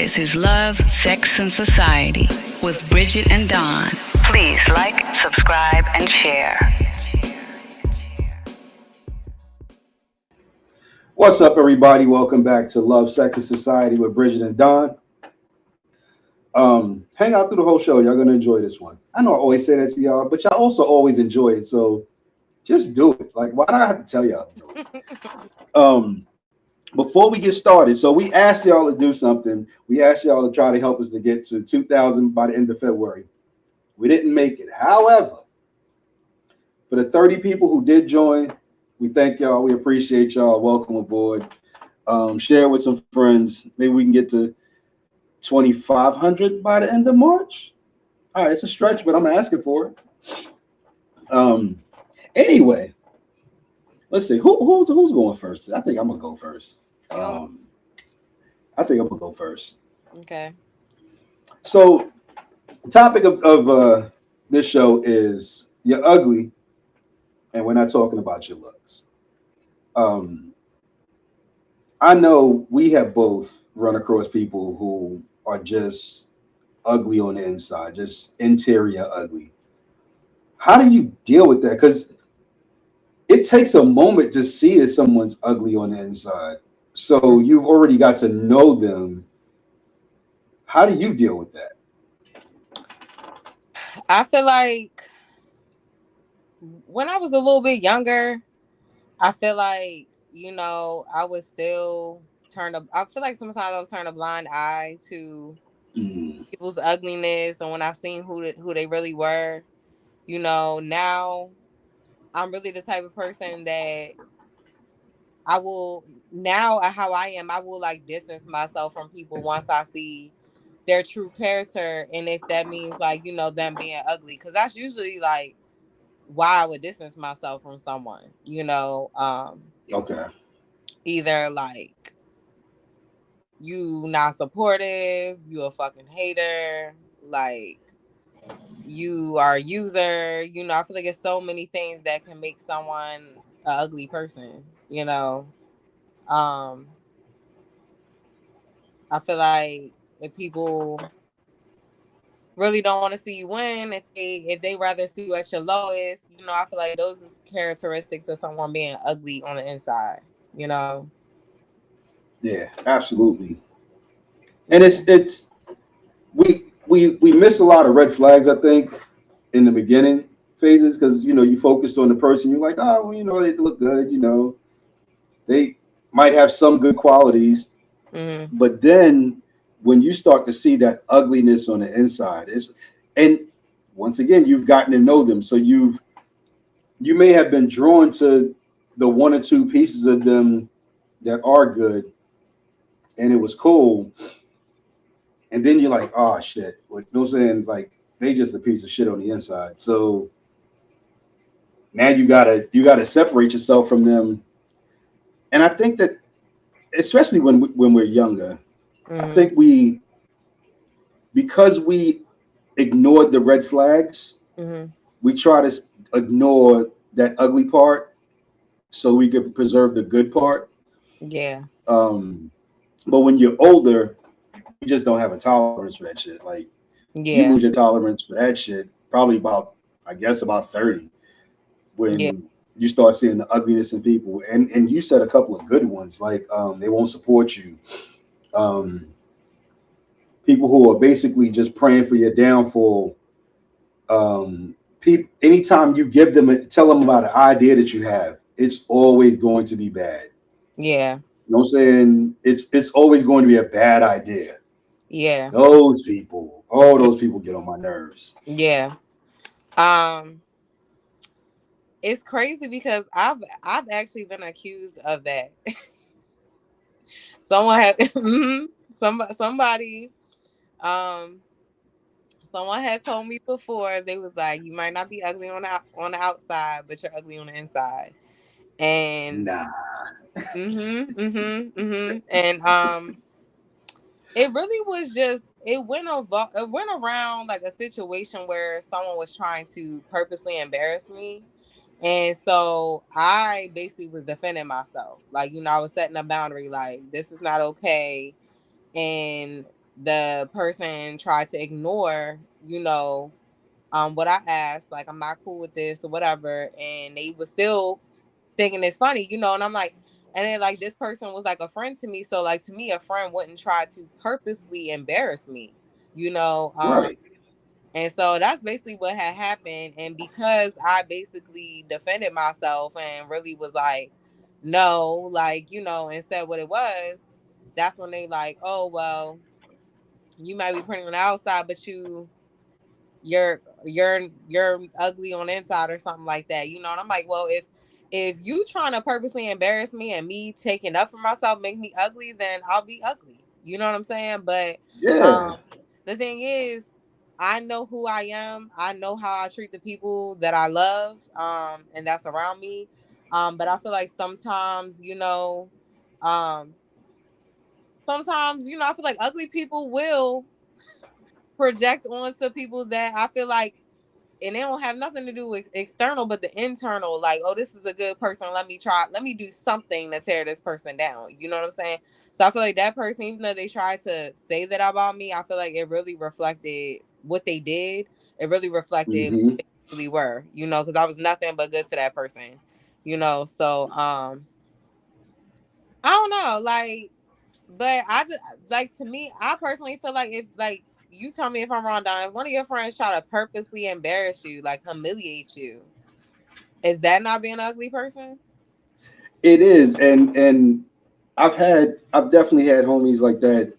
This is Love, Sex, and Society with Bridget and Dawn. Please like, subscribe, and share. What's up, everybody? Welcome back to Love, Sex, and Society with Bridget and Dawn. Hang out through the whole show. Y'all gonna enjoy this one. I know I always say that to y'all, but y'all also always enjoy it. So just do it. Like, why do I have to tell y'all to do it? Before we get started, so we asked y'all to do something. We asked y'all to try to help us to get to 2,000 by the end of February. We didn't make it. However, for the 30 people who did join, we thank y'all. We appreciate y'all. Welcome aboard. Share with some friends. Maybe we can get to 2,500 by the end of March. All right, it's a stretch, but I'm asking for it. Anyway, let's see. Who's going first? I think I'm gonna go first. Okay. So, the topic of this show is you're ugly, and we're not talking about your looks. I know we have both run across people who are just ugly on the inside, just interior ugly. How do you deal with that? Because it takes a moment to see that someone's ugly on the inside. So you've already got to know them. How do you deal with that? I feel like when I was a little bit younger, I feel like, I was still I feel like sometimes I was turning a blind eye to people's ugliness. And when I seen who they really were, now I'm really the type of person that I will, now how I am, I will like distance myself from people once I see their true character. And if that means like, them being ugly, because that's usually like why I would distance myself from someone, Okay. Either like you not supportive, you a fucking hater, like you are a user, I feel like it's so many things that can make someone an ugly person, I feel like if people really don't want to see you win, if they rather see you at your lowest, I feel like those are characteristics of someone being ugly on the inside, Yeah, absolutely. And it's we miss a lot of red flags, I think, in the beginning phases, because you focused on the person. You're like, oh, well, they look good, they might have some good qualities. But then when you start to see that ugliness on the inside, and once again, you've gotten to know them. So you may have been drawn to the one or two pieces of them that are good, and it was cool. And then you're like, oh shit. You know what I'm saying? Like, they just a piece of shit on the inside. So now you gotta separate yourself from them. And I think that especially when we're younger, I think because we ignored the red flags, we try to ignore that ugly part so we could preserve the good part. Yeah. But when you're older, you just don't have a tolerance for that shit. Like, you lose your tolerance for that shit probably about 30, when you start seeing the ugliness in people. And you said a couple of good ones, like they won't support you. People who are basically just praying for your downfall. Anytime you tell them about an idea that you have, it's always going to be bad. Yeah. You know what I'm saying? It's always going to be a bad idea. Yeah. All those people get on my nerves. Yeah. It's crazy because I've actually been accused of that. Someone had someone had told me before, they was like, you might not be ugly on the outside, but you're ugly on the inside. And nah. And it really was just, it went around like a situation where someone was trying to purposely embarrass me. And so I basically was defending myself. Like, I was setting a boundary, like, this is not okay. And the person tried to ignore, what I asked, like, I'm not cool with this or whatever, and they was still thinking it's funny, and I'm like, and then like this person was like a friend to me, so like to me, a friend wouldn't try to purposely embarrass me, you know. Right. And so that's basically what had happened. And because I basically defended myself and really was like, no, like, and said what it was, that's when they like, oh, well, you might be pretty on the outside, but you're ugly on the inside or something like that, and I'm like, well, if you trying to purposely embarrass me and me taking up for myself make me ugly, then I'll be ugly, you know what I'm saying? But Yeah. um the thing is, I know who I am, I know how I treat the people that I love, and that's around me, but I feel like sometimes, um I feel like ugly people will project onto people that I feel like, and it don't have nothing to do with external, but the internal, like, oh, this is a good person. Let me do something to tear this person down. You know what I'm saying? So I feel like that person, even though they tried to say that about me, I feel like it really reflected what they did. It really reflected who Mm-hmm. they really were, because I was nothing but good to that person, So I don't know, like, but I just like, to me, I personally feel like, if like, you tell me if I'm wrong, Don, if one of your friends try to purposely embarrass you, like humiliate you, is that not being an ugly person? It is, and I've definitely had homies like that,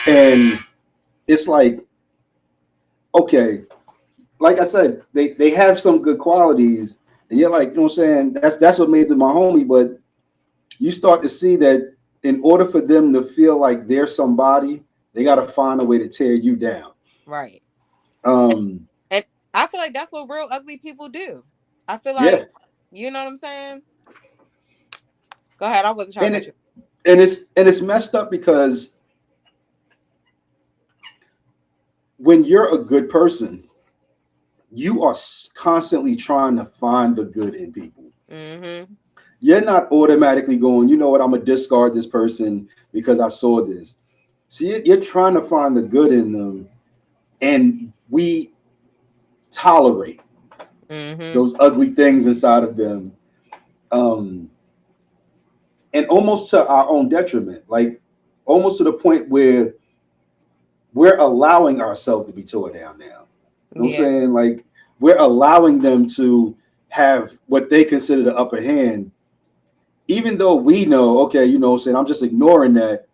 and it's like, okay, like I said, they have some good qualities, and you're like, you know what I'm saying? That's what made them my homie, but you start to see that in order for them to feel like they're somebody, they got to find a way to tear you down. Right. Um, And I feel like that's what real ugly people do. I feel yeah, like, you know what I'm saying? Go ahead. I wasn't trying and to cut you. it and it's messed up because when you're a good person, you are constantly trying to find the good in people. Mm-hmm. You're not automatically going, you know what, I'm gonna discard this person because I saw this. See, you're trying to find the good in them, and we tolerate Mm-hmm. those ugly things inside of them, um, and almost to our own detriment, like almost to the point where we're allowing ourselves to be tore down now. You know what I'm Yeah. saying? Like we're allowing them to have what they consider the upper hand, even though we know, okay, you know what I'm saying, I'm just ignoring that.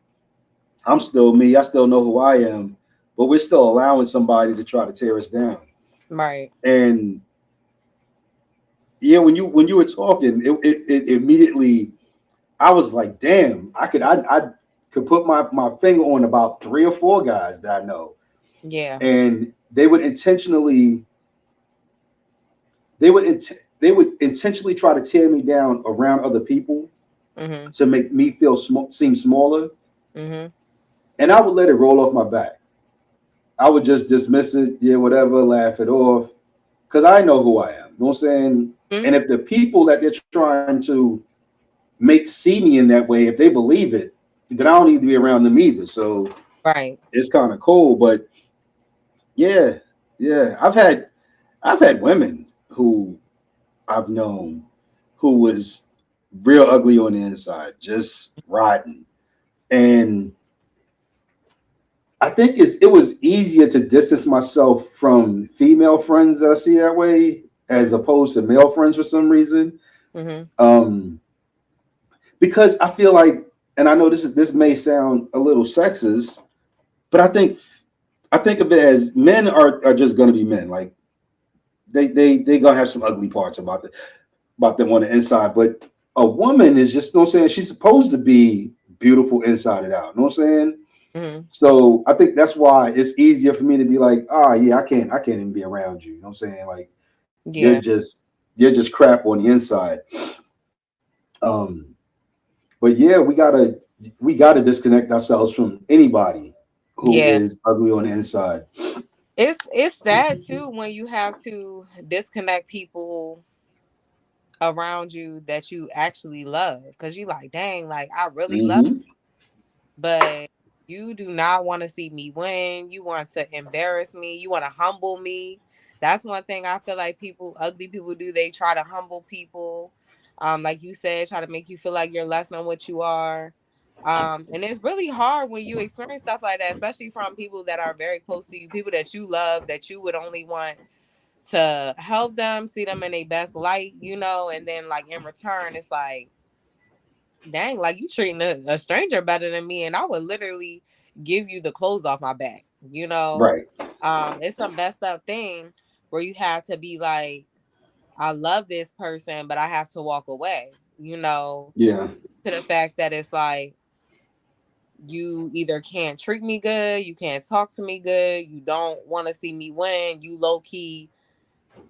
I'm still me. I still know who I am, but we're still allowing somebody to try to tear us down. Right. And yeah, when you were talking, it immediately I was like, damn, I could put my finger on about 3 or 4 guys that I know, Yeah. and they would intentionally try to tear me down around other people Mm-hmm. to make me seem smaller, Mm-hmm. and I would let it roll off my back. I would just dismiss it, yeah, whatever, laugh it off, because I know who I am. You know what I'm saying? Mm-hmm. And if the people that they're trying to make see me in that way, if they believe it, then I don't need to be around them either. So Right. it's kind of cool. But yeah, yeah, I've had women who I've known who was real ugly on the inside, just rotten. And I think it was easier to distance myself from female friends that I see that way as opposed to male friends for some reason. Mm-hmm. Um, because I feel like, and I know this may sound a little sexist, but I think of it as men are just gonna be men. Like they gonna have some ugly parts about them on the inside, but a woman is just, you know what I'm saying, she's supposed to be beautiful inside and out. You know what I'm saying? Mm-hmm. So I think that's why it's easier for me to be like, yeah, I can't even be around you. You know what I'm saying? Like you're Yeah. just you're just crap on the inside. Um, but yeah, we gotta disconnect ourselves from anybody who Yeah. is ugly on the inside. It's sad too when you have to disconnect people around you that you actually love, because you like, dang, like I really love, Mm-hmm. but You do not want to see me win. You want to embarrass me. You want to humble me. That's one thing I feel like ugly people do. They try to humble people. Like you said, try to make you feel like you're less than what you are. And it's really hard when you experience stuff like that, especially from people that are very close to you, people that you love, that you would only want to help them, see them in their best light, and then like in return, it's like, dang, like you treating a stranger better than me, and I would literally give you the clothes off my back. Right. It's some messed up thing where you have to be like, I love this person, but I have to walk away. Yeah. To the fact that it's like you either can't treat me good, you can't talk to me good, you don't want to see me win, you low key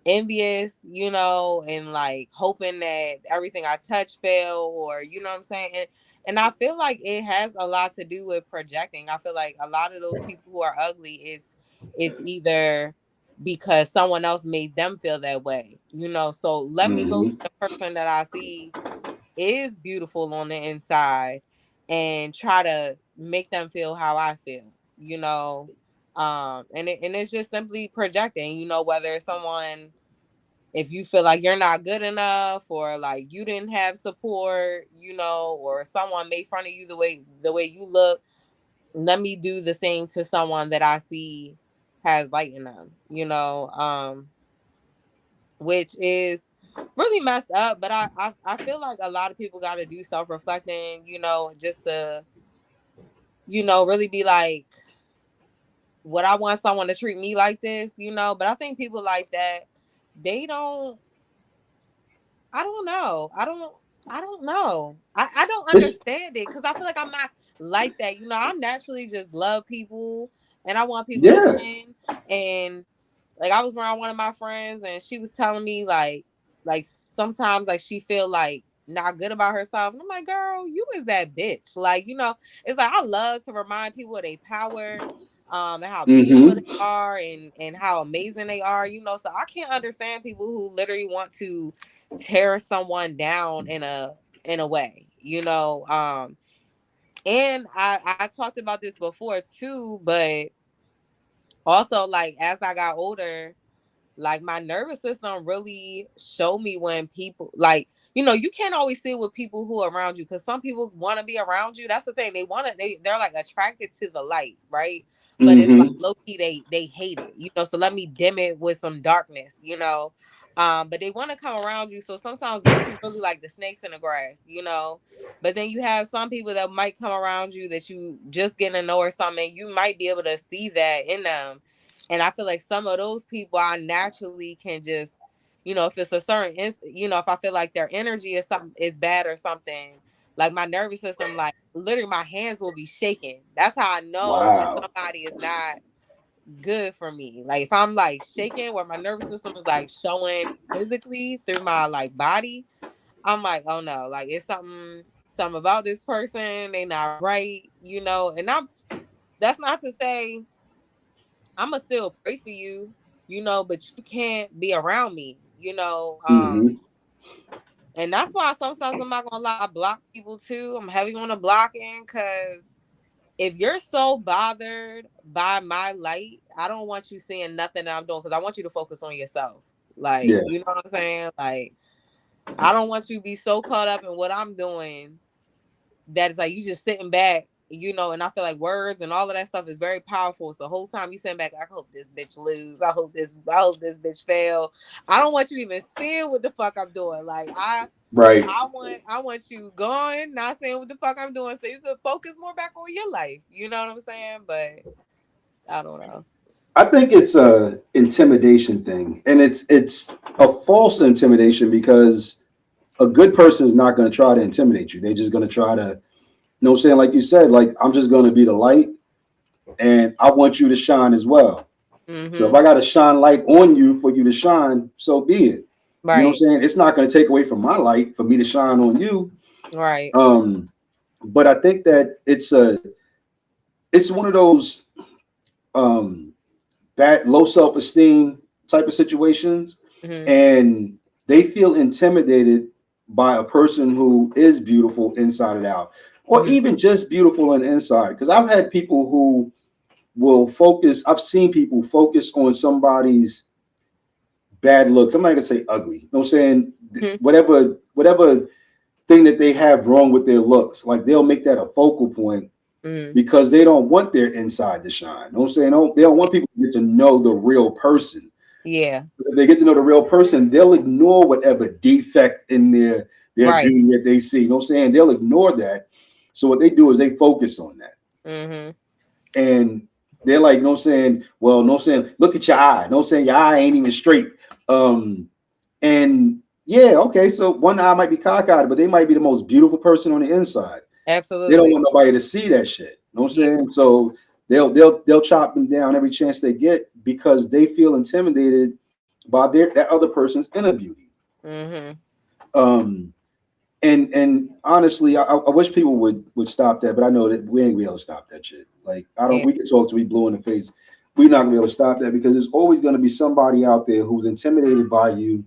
envious, and like hoping that everything I touch fail, or you know what I'm saying? And I feel like it has a lot to do with projecting. I feel like a lot of those people who are ugly it's either because someone else made them feel that way, So let me go to the person that I see is beautiful on the inside and try to make them feel how I feel, and it's just simply projecting, whether it's someone, if you feel like you're not good enough, or like you didn't have support, or someone made fun of you the way you look, let me do the same to someone that I see has light in them, which is really messed up. But I feel like a lot of people got to do self-reflecting, just to, really be like, would I want someone to treat me like this, but I think people like that, they don't, I don't know. I don't know. I don't It's understand it, because I feel like I'm not like that. I naturally just love people, and I want people to yeah. win. And like, I was around one of my friends, and she was telling me like sometimes like she feel like not good about herself. And I'm like, girl, you is that bitch. Like, it's like I love to remind people of their power, and how beautiful they Mm-hmm. are, and how amazing they are, So I can't understand people who literally want to tear someone down in a way, and I talked about this before too, but also, like, as I got older, like, my nervous system really showed me when people, like, you can't always see it with people who are around you, because some people want to be around you. That's the thing, they're like attracted to the light, right? But it's like Mm-hmm. low key, they hate it, so let me dim it with some darkness, but they want to come around you. So sometimes those is really like the snakes in the grass, but then you have some people that might come around you that you just getting to know or something, you might be able to see that in them. And I feel like some of those people I naturally can just, if it's a certain, if I feel like their energy is something is bad or something, like my nervous system, like literally my hands will be shaking. That's how I know when Wow. somebody is not good for me. Like if I'm like shaking, where my nervous system is like showing physically through my like body, I'm like, oh no, like it's something about this person, they not right, and that's not to say I'ma still pray for you, but you can't be around me, Mm-hmm. and that's why sometimes I'm not gonna lie, I block people too. I'm heavy on the blocking, because if you're so bothered by my light, I don't want you seeing nothing that I'm doing, because I want you to focus on yourself. Like, Yeah. you know what I'm saying? Like, I don't want you to be so caught up in what I'm doing that it's like you just sitting back, and I feel like words and all of that stuff is very powerful. So the whole time you sitting back, I hope this bitch lose. I hope this bitch fail. I don't want you even seeing what the fuck I'm doing. Like Right. I want you gone, not saying what the fuck I'm doing, so you could focus more back on your life. You know what I'm saying? But I don't know. I think it's a intimidation thing, and it's a false intimidation, because a good person is not going to try to intimidate you. They're just going to try to, you know what I'm saying? Like you said, like, I'm just going to be the light, and I want you to shine as well. So if Mm-hmm. I got to shine light on you for you to shine, so be it. You know what I'm Right. saying? It's not going to take away from my light for me to shine on you. Right. Um, but I think that it's one of those um, bad low self esteem type of situations, Mm-hmm. and they feel intimidated by a person who is beautiful inside and out. or even just beautiful on the inside. Because I've had people who will focus. I've seen people focus on somebody's bad looks. I'm not gonna say ugly. You know what I'm saying? Mhm. Whatever thing that they have wrong with their looks, like they'll make that a focal point Mm. because they don't want their inside to shine. You know what I'm saying? They don't want people to get to know the real person. Yeah. If they get to know the real person, they'll ignore whatever defect in their Right. beauty that they see. You know what I'm saying? They'll ignore that. So what they do is they focus on that. Mhm. And they're like, no saying, well, no saying, look at your eye. No saying your eye ain't even straight. And yeah, okay, so one eye might be cockeyed, but they might be the most beautiful person on the inside. They don't Absolutely. want nobody to see that shit. You know what I'm Yeah. saying? So they'll chop them down every chance they get because they feel intimidated by that other person's inner beauty. Mhm. Um, and honestly, I wish people would stop that, but I know that we ain't gonna be able to stop that shit. Like I don't. Yeah. We can talk to we blue in the face. We're not gonna be able to stop that because there's always gonna be somebody out there who's intimidated by you,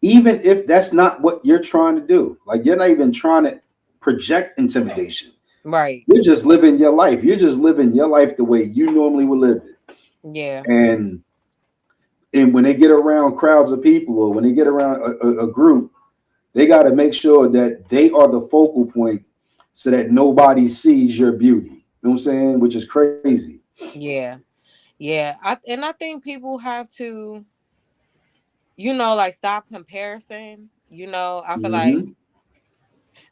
even if that's not what you're trying to do. Like you're not even trying to project intimidation. Right. You're just living your life. You're just living your life the way you normally would live it. Yeah. And when they get around crowds of people or when they get around a group, they got to make sure that they are the focal point so that nobody sees your beauty. You know what I'm saying? Which is crazy. Yeah. Yeah. I think people have to, like stop comparison. I feel like Mm-hmm.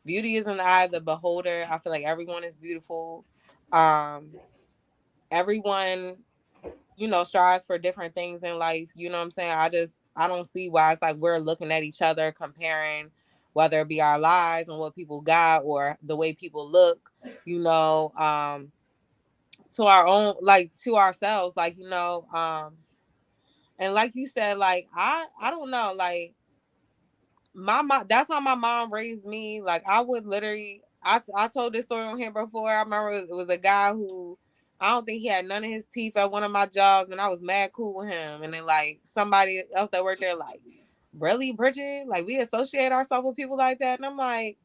beauty is in the eye of the beholder. I feel like everyone is beautiful. Um, Everyone, strives for different things in life. You know what I'm saying? I don't see why it's like we're looking at each other, comparing whether it be our lives and what people got or the way people look, you know, um, to our own, like to ourselves, and like you said, like I don't know, like my mom, that's how my mom raised me. Like I would literally, I told this story on here before. I remember it was a guy who, I don't think he had none of his teeth at one of my jobs, and I was mad cool with him. And then like somebody else that worked there, like, really, Bridget, like we associate ourselves with people like that, and I'm like,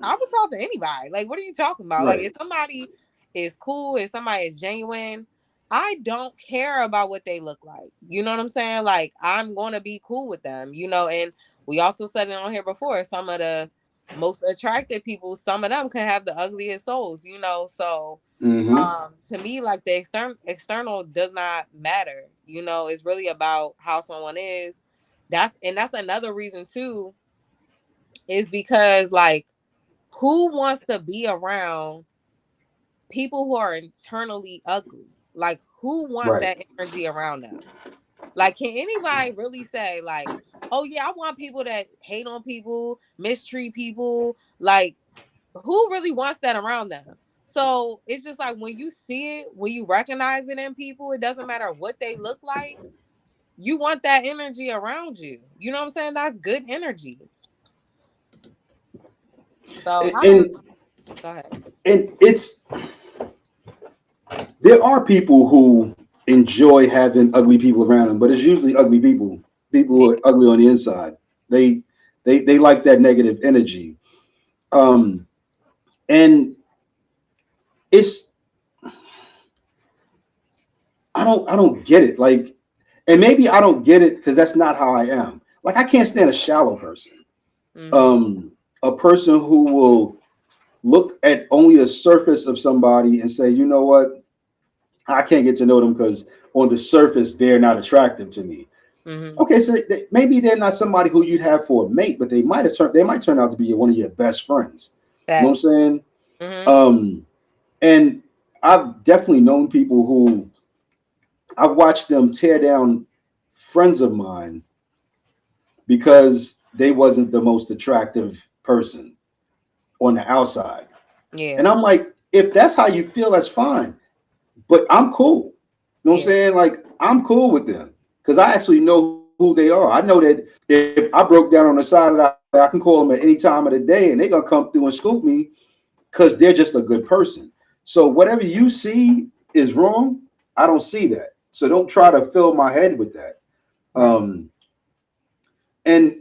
I would talk to anybody. Like, what are you talking about? Like, if Right. somebody is cool, if somebody is genuine, I don't care about what they look like. You know what I'm saying? Like, I'm going to be cool with them, and we also said it on here before. Some of the most attractive people, some of them can have the ugliest souls. So, Mm-hmm. to me, like the external does not matter. It's really about how someone is. That's another reason too, is because like who wants to be around people who are internally ugly? Like, who wants Right. that energy around them? Like, can anybody really say, like, oh, yeah, I want people that hate on people, mistreat people? Like, who really wants that around them? So it's just like when you see it, when you recognize it in people, it doesn't matter what they look like. You want that energy around you. You know what I'm saying? That's good energy. So I don't And go ahead. and it's there are people who enjoy having ugly people around them, but it's usually ugly people. People Yeah. who are ugly on the inside. They they like that negative energy. Um, and it's I don't get it. Like, and maybe I don't get it because that's not how I am. Like I can't stand a shallow person. Mm-hmm. A person who will look at only the surface of somebody and say, you know what, I can't get to know them because on the surface they're not attractive to me. Mm-hmm. Okay, so maybe they're not somebody who you'd have for a mate, but they might turn out to be one of your best friends. You know what I'm Facts. saying? Mm-hmm. Um, and I've definitely known people who I've watched them tear down friends of mine because they wasn't the most attractive person on the outside. Yeah. And I'm like, if that's how you feel, that's fine. But I'm cool. You know what I'm Yeah. saying? Like, I'm cool with them because I actually know who they are. I know that if I broke down on the side of that, I can call them at any time of the day and they're going to come through and scoop me because they're just a good person. So, whatever you see is wrong, I don't see that. So, don't try to fill my head with that. Right. Um, and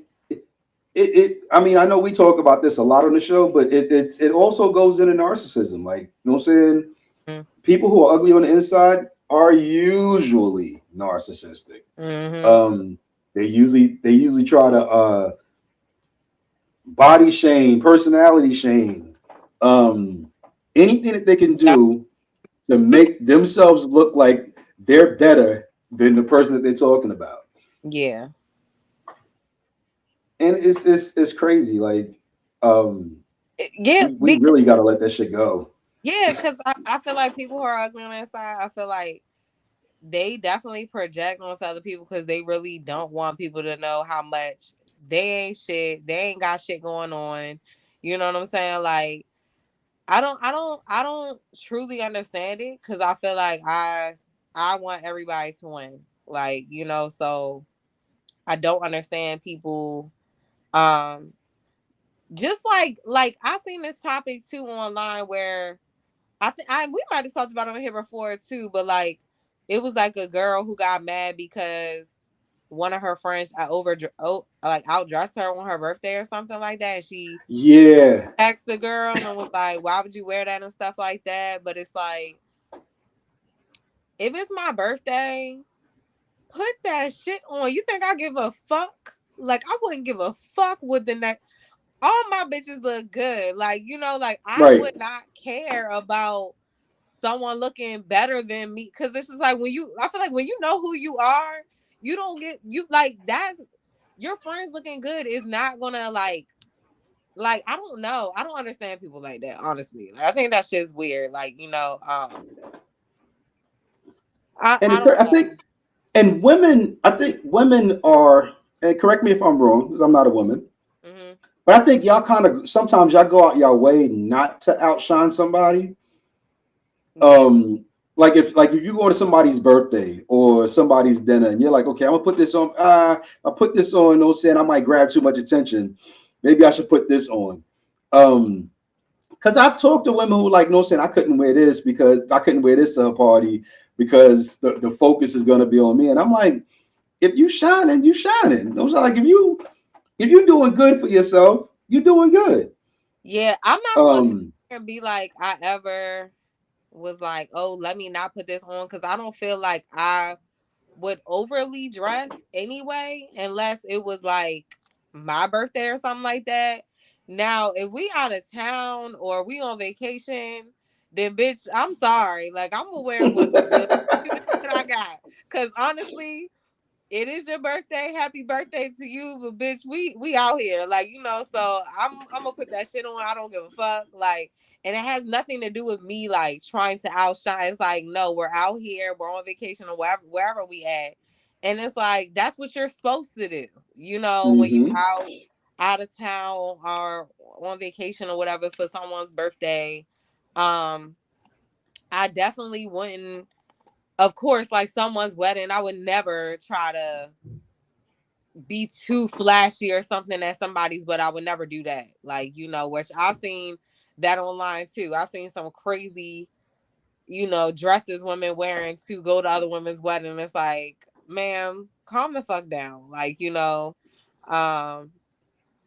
I mean, I know we talk about this a lot on the show, but it also goes into narcissism. Like, you know what I'm saying? People who are ugly on the inside are usually narcissistic. Mm-hmm. They usually try to body shame, personality shame, um, anything that they can do to make themselves look like they're better than the person that they're talking about. Yeah. And it's crazy. Like, um, Yeah, we because really got to let that shit go. I feel like people who are ugly on that side, I feel like they definitely project onto other people because they really don't want people to know how much they ain't shit. They ain't got shit going on. You know what I'm saying? Like I don't truly understand it because I feel like I want everybody to win. Like, so I don't understand people um just like I seen this topic too online where I think we might have talked about it on here before too, but like it was like a girl who got mad because one of her friends like outdressed her on her birthday or something like that, and she Yeah. asked the girl and was like, "Why would you wear that?" and stuff like that. But it's like, if it's my birthday, put that shit on. You think I give a fuck? Like I wouldn't give a fuck with the next. All my bitches look good. Like, like I Right. would not care about someone looking better than me. Cause it's just like I feel like when you know who you are, you don't get, you like, your friends looking good is not gonna I don't know. I don't understand people like that, honestly. Like, I think that shit's weird. Like, And I don't I know. think, and women, I think women are, and correct me if I'm wrong, because I'm not a woman, Hmm. but I think y'all kind of sometimes y'all go out your way not to outshine somebody. Yeah. Like if you go to somebody's birthday or somebody's dinner and you're like, okay, I'm gonna put this on. I put this on. No saying I might grab too much attention. Maybe I should put this on. Um, because I've talked to women who like, no saying I couldn't wear this because I couldn't wear this to a party because the focus is gonna be on me. And I'm like, if you shining, you shining. I'm like, if you doing good for yourself, you're doing good. Yeah. I'm not gonna sit Um, here and be like, I ever was like, oh, let me not put this on. Cause I don't feel like I would overly dress anyway, unless it was like my birthday or something like that. Now, if we out of town or we on vacation, then bitch, I'm sorry. Like I'm gonna wear what the cutest shit I got. Cause honestly, it is your birthday. Happy birthday to you, but bitch, we out here, like So I'm gonna put that shit on. I don't give a fuck, like, and it has nothing to do with me like trying to outshine. It's like no, we're out here, we're on vacation or wherever we at, and it's like that's what you're supposed to do. When you mhm. out of town or on vacation or whatever for someone's birthday, um, I definitely wouldn't. Of course, like someone's wedding, I would never try to be too flashy or something at somebody's, but I would never do that. Like, which I've seen that online too. I've seen some crazy, dresses women wearing to go to other women's wedding. It's like, ma'am, calm the fuck down. Like, um,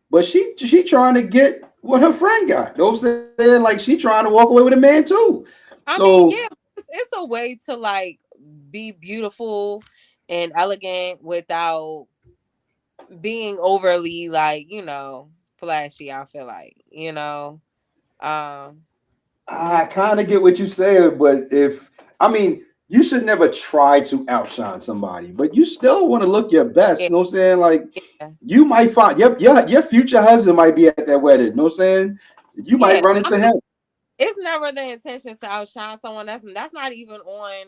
But she trying to get what her friend got. You know what I'm saying? Like she trying to walk away with a man too. I mean, So yeah, it's a way to like be beautiful and elegant without being overly like, flashy, I feel like, um I kind of get what you're saying, but I mean, you should never try to outshine somebody, but you still want to look your best. yeah, You know what I'm saying? Like yeah. you might find your future husband might be at that wedding. You know what I'm saying? You might Yeah, run I into mean, him. it's never the intention to outshine someone. That's not even on.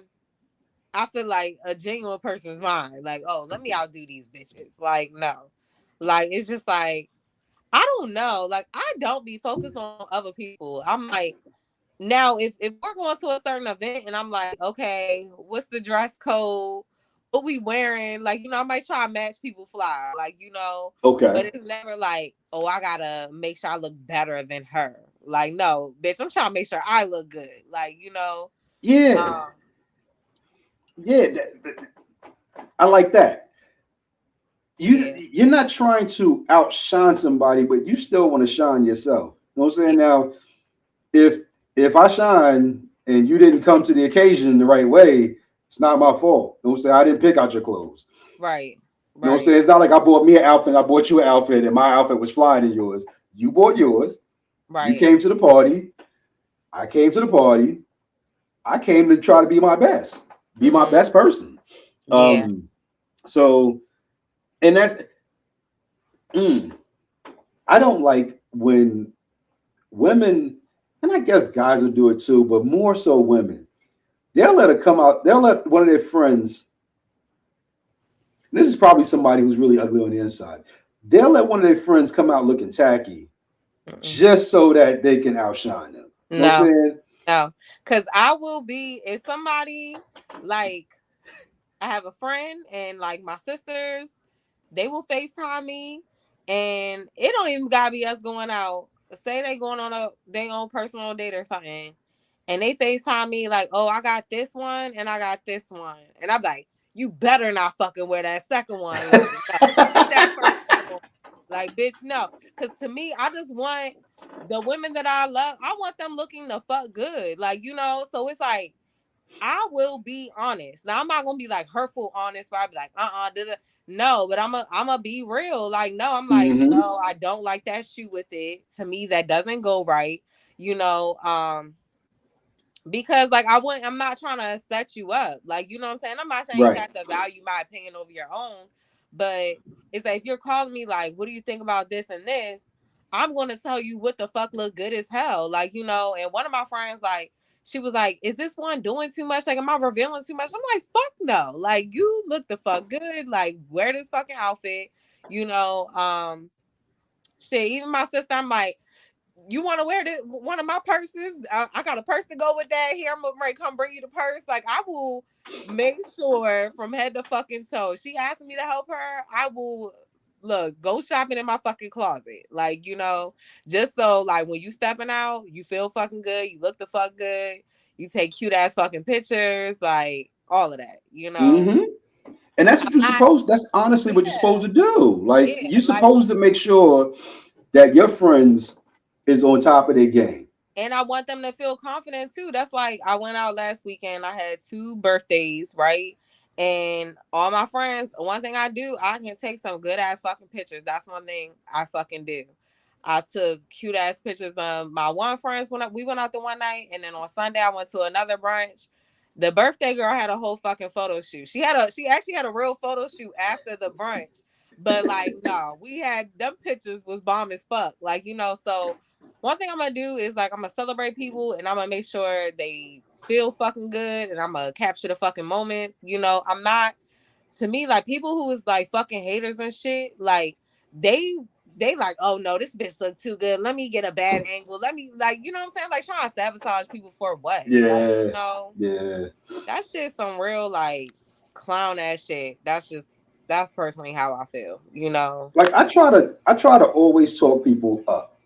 I feel like a genuine person's mind. Like, oh, let me outdo these bitches. Like, no, like it's just like I don't know. Like, I don't be focused on other people. I'm like, now if we're going to a certain event and I'm like, okay, what's the dress code? What we wearing? Like, I might try to match people fly. Like, but Okay. it's never like, oh, I gotta make sure I look better than her. Like, no, bitch, I'm trying to make sure I look good. Like, Yeah. um, Yeah. I like that. Yeah. You're not trying to outshine somebody, but you still want to shine yourself. You know what I'm Yeah. saying? Now, if I shine and you didn't come to the occasion the right way, it's not my fault. You know what I'm saying? I didn't pick out your clothes. Right. You know what I'm Right. saying? It's not like I bought me an outfit, I bought you an outfit, and my outfit was flyer than yours. You bought yours. You Right. came to the party. I came to the party. I came to try to be my Mm-hmm. best person. Yeah. Um, so and that's mm, I don't like when women, and I guess guys will do it too, but more so women. They'll let her come out. They'll let one of their friends. And this is probably somebody who's really ugly on the inside. They'll let one of their friends come out looking tacky Mm-mm. just so that they can outshine them. You know what I'm No. saying? No. Cause I will be if somebody like I have a friend and like my sisters, they will FaceTime me and it don't even gotta be us going out. Say they going on their own personal date or something. And they FaceTime me like, oh, I got this one and I got this one. And I'm like, you better not fucking wear that second one. Like, no, put that first one on. Like, bitch, no. Cause to me, I just want the women that I love, I want them looking the fuck good. Like, so it's like I will be honest. Now I'm not gonna be like hurtful honest, but I'll be like, no, but I'm a be real. Like, no, I'm like, Mm-hmm. no, I don't like that shoe with it. To me, that doesn't go right. You know, because like I'm not trying to set you up. Like, you know what I'm saying? I'm not saying you Right. have to value my opinion over your own, but it's like if you're calling me like, what do you think about this and this? I'm gonna tell you what the fuck look good as hell. Like, and one of my friends, like, she was like, is this one doing too much? Like, am I revealing too much? I'm like, fuck no. Like, you look the fuck good. Like, wear this fucking outfit, you know. Shit, even my sister, I'm like, you want to wear this one of my purses? I got a purse to go with that. Here, I'm gonna come bring you the purse. Like, I will make sure from head to fucking toe. She asked me to help her. I will go shopping in my fucking closet. Like, just so like when you stepping out, you feel fucking good. You look the fuck good. You take cute ass fucking pictures. Like all of that. Mm-hmm. And that's what you're I supposed. That's honestly what you're yeah supposed to do. Like yeah you're like. supposed to make sure that your friends is on top of their game. And I want them to feel confident too. That's like I went out last weekend. I had 2 birthdays, right? And all my friends, one thing I do, I can take some good ass fucking pictures. That's one thing I fucking do. I took cute ass pictures of my one friends when we went out the one night, and then on Sunday I went to another brunch. The birthday girl had a whole fucking photo shoot. She actually had a real photo shoot after the brunch. But like no, we had them pictures was bomb as fuck. Like, so one thing I'm gonna do is like I'm gonna celebrate people and I'm gonna make sure they feel fucking good and I'm gonna capture the fucking moments. I'm not to me like people who is like fucking haters and shit, like they like, oh no, this bitch look too good. Let me get a bad angle. Let me like, you know what I'm saying? Like trying to sabotage people for what? Like, Yeah, yeah. that shit's some real like clown ass shit. That's personally how I feel. Like I try to always talk people up.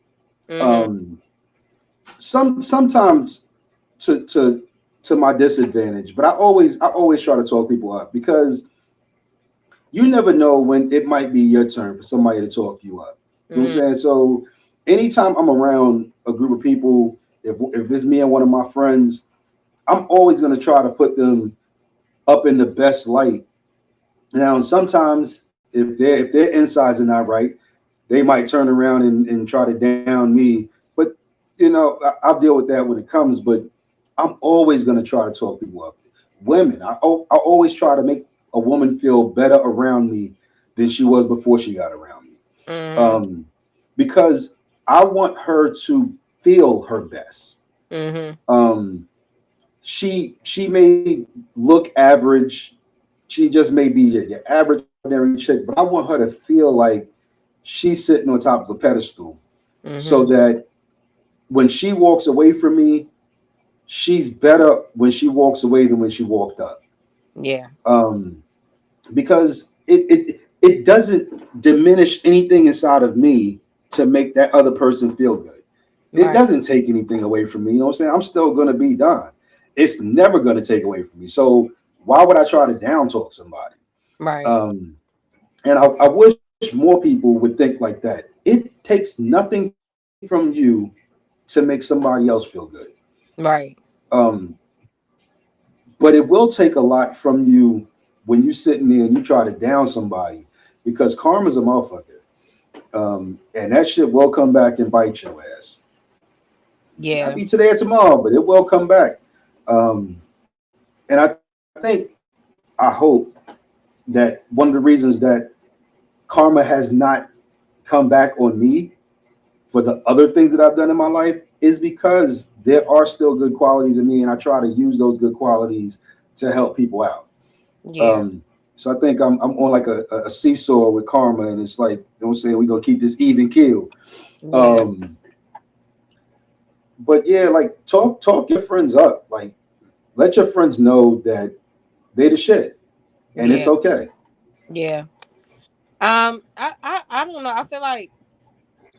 Mm-hmm. Um, sometimes to my disadvantage, but I always try to talk people up because you never know when it might be your turn for somebody to talk you up. You know what I'm Mm-hmm. saying? So anytime I'm around a group of people, if it's me and one of my friends, I'm always going to try to put them up in the best light. Now, sometimes if their insides are not right, they might turn around and try to down me. But I'll deal with that when it comes. But I'm always going to try to talk people up. Women, I always try to make a woman feel better around me than she was before she got around me, Mm-hmm. um, because I want her to feel her best. Mm-hmm. Um, she may look average. She just may be your average ordinary chick, but I want her to feel like she's sitting on top of a pedestal, so Mm-hmm. that when she walks away from me, she's better when she walks away than when she walked up. Yeah. Um, because it doesn't diminish anything inside of me to make that other person feel good. It Right. doesn't take anything away from me. You know what I'm saying? I'm still gonna be Don. It's never gonna take away from me. So why would I try to down talk somebody? Right. Um, And I wish more people would think like that. It takes nothing from you to make somebody else feel good. Right. Um, but it will take a lot from you when you sitting there and you try to down somebody because karma's a motherfucker. And that shit will come back and bite your ass. Not Yeah. be today or tomorrow, but it will come back. And I think, I hope that one of the reasons that karma has not come back on me for the other things that I've done in my life is because there are still good qualities in me, and I try to use those good qualities to help people out. Yeah. Um, so I think I'm on like a seesaw with karma, and it's like, you know what I'm saying, we're gonna keep this even keel. Yeah. Um, but yeah, like talk your friends up. Like let your friends know that they the shit, and it's Yeah. okay. Yeah. I don't know. I feel like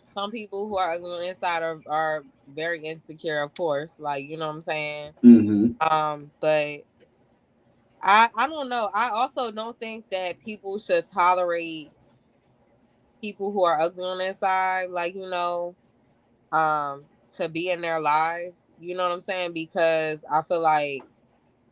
some people who are ugly on the inside are very insecure, of course. Like, you know what I'm saying? Hmm. But I don't know. I also don't think that people should tolerate people who are ugly on the inside, like, to be in their lives. You know what I'm saying? Because I feel like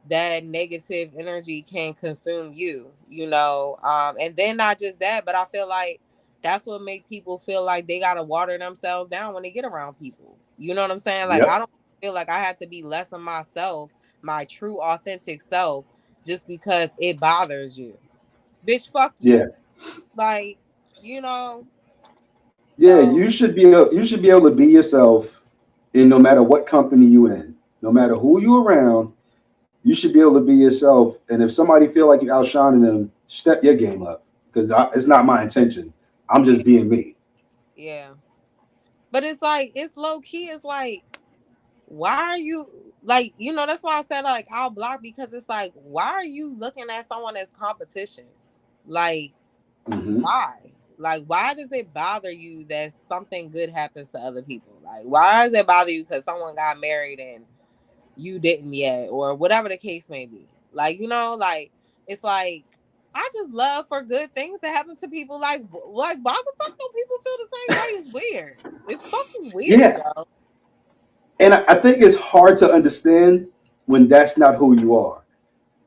that negative energy can consume you, and then not just that, but I feel like that's what make people feel like they gotta water themselves down when they get around people. You know what I'm saying? Like, I Yep. don't feel like I have to be less of myself, my true authentic self, just because it bothers you. Bitch, fuck you. Yeah. Like, you know. Yeah. So You should be able to be yourself in no matter what company you in, no matter who you around. You should be able to be yourself. And if somebody feel like you're outshining them, step your game up because it's not my intention. I'm yeah, just being me. yeah. But it's like, it's low key. It's like, why are you, like, that's why I said, like, I'll block, because it's like, why are you looking at someone as competition? Like, Hmm. why? Like, why does it bother you that something good happens to other people? Like, why does it bother you because someone got married and you didn't yet, or whatever the case may be? Like, like, it's like, I just love for good things to happen to people. Like, why the fuck don't people feel the same way? It's weird. It's fucking weird, Yeah. yo. And I think it's hard to understand when that's not who you are.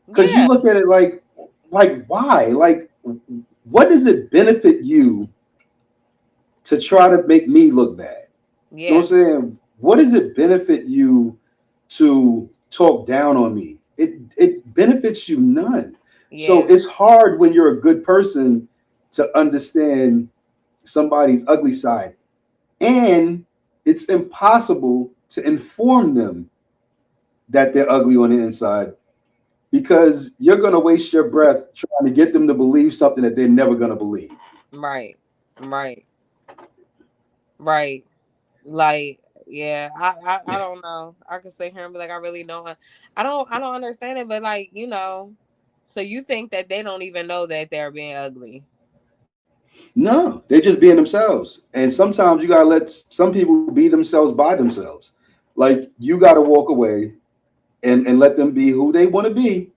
Because you Yeah, look at it like why? Like, what does it benefit you to try to make me look bad? You know what yeah, I'm saying? What does it benefit you to talk down on me? It benefits you none. So yeah. it's hard when you're a good person to understand somebody's ugly side. And it's impossible to inform them that they're ugly on the inside because you're going to waste your breath trying to get them to believe something that they're never going to believe. Right, right, right. Like, yeah, I don't know. I could sit here and be like, I really don't. I don't understand it. But, like, so you think that they don't even know that they're being ugly? No, they're just being themselves. And sometimes you got to let some people be themselves by themselves. Like you got to walk away and let them be who they want to be,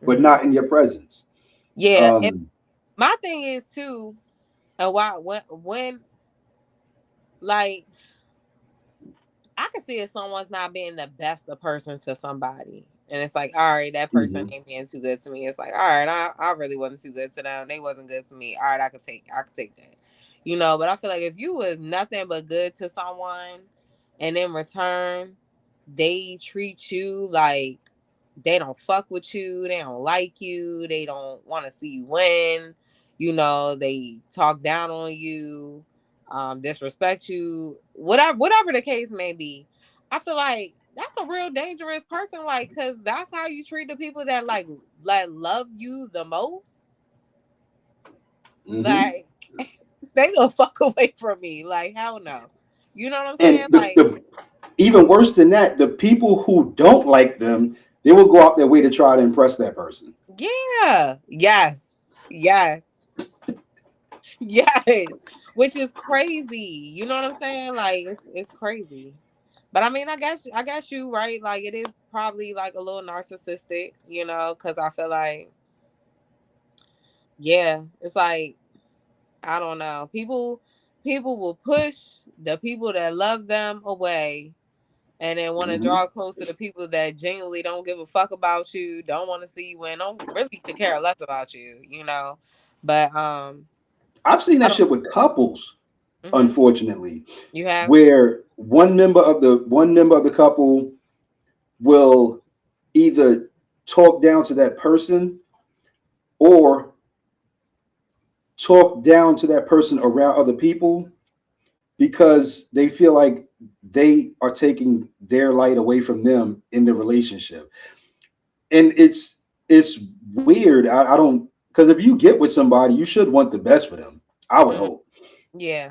but Hmm. not in your presence. Yeah, and Um, my thing is too. And why when like, I can see if someone's not being the best of person to somebody. And it's like, all right, that person mhm. ain't being too good to me. It's like, all right, I really wasn't too good to them. They wasn't good to me. All right, I could take that. But I feel like if you was nothing but good to someone, and in return they treat you like they don't fuck with you, they don't like you, they don't want to see you win, they talk down on you, disrespect you, whatever the case may be. I feel like that's a real dangerous person, like, because that's how you treat the people that like love you the most. Mhm. Like, stay the fuck away from me. Like, hell no. You know what I'm saying? And Like, the even worse than that, the people who don't like them, they will go out their way to try to impress that person. yeah, yes, yes, yes. Which is crazy. You know what I'm saying? Like, it's crazy. But I mean, I guess you right. Like, it is probably like a little narcissistic, because I feel like, yeah, it's like. I don't know. People will push the people that love them away and then want to Mm-hmm. draw close to the people that genuinely don't give a fuck about you, don't want to see you win, don't really could care less about you, you know. But I've seen I that don't. shit with couples, Mm-hmm. unfortunately, You have. where one member of the couple will either talk down to that person or talk down to that person around other people because they feel like they are taking their light away from them in the relationship. And it's weird. I don't, because if you get with somebody, you should want the best for them. I would Mm-hmm. hope. Yeah.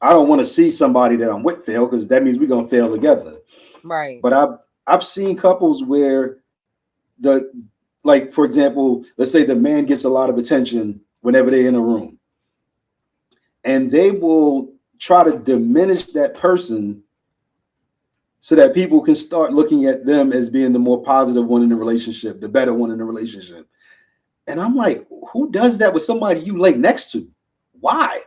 I don't want to see somebody that I'm with fail because that means we're gonna fail together. Right. But I've seen couples where the like for example, let's say the man gets a lot of attention whenever they're in a room, and they will try to diminish that person so that people can start looking at them as being the more positive one in the relationship, the better one in the relationship. And I'm like, who does that with somebody you lay next to? Why?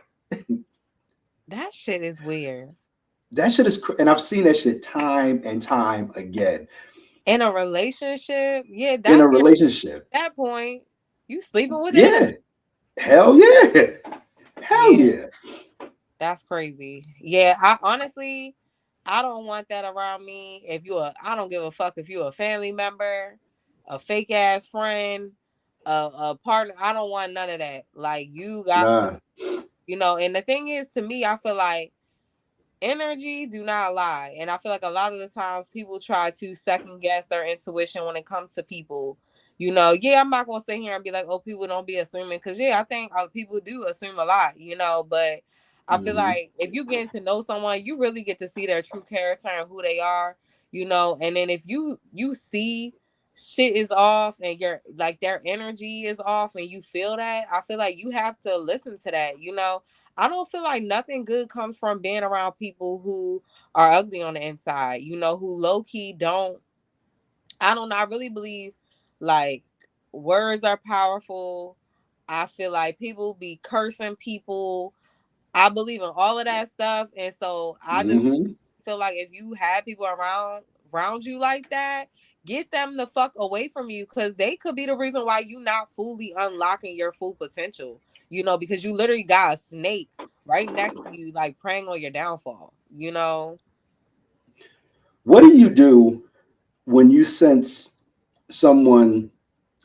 That shit is weird. That shit is, and I've seen that shit time and time again In a relationship, yeah, in a that's your relationship. at that point. You sleeping with the Yeah, energy. hell yeah, hell Yeah, yeah. that's crazy. Yeah, I honestly, I don't want that around me. I don't give a fuck if you're a family member, a fake ass friend, a partner. I don't want none of that. Like you got to, Nah. you know. And the thing is, to me, I feel like energy do not lie, and I feel like a lot of the times people try to second guess their intuition when it comes to people. You know, yeah, I'm not gonna sit here and be like, oh, people don't be assuming, because yeah, I think people do assume a lot, you know. But I feel Mm-hmm. like if you get to know someone, you really get to see their true character and who they are, you know. And then if you see shit is off and your like their energy is off and you feel that, I feel like you have to listen to that, you know. I don't feel like nothing good comes from being around people who are ugly on the inside, you know, who low key don't. I don't know. I really believe like words are powerful. I feel like people be cursing people. I believe in all of that stuff. And so I just Mm-hmm. feel like if you have people around you like that, get them the fuck away from you, because they could be the reason why you not fully unlocking your full potential. You know, because you literally got a snake right next to you, like preying on your downfall. You know. What do you do when you sense someone,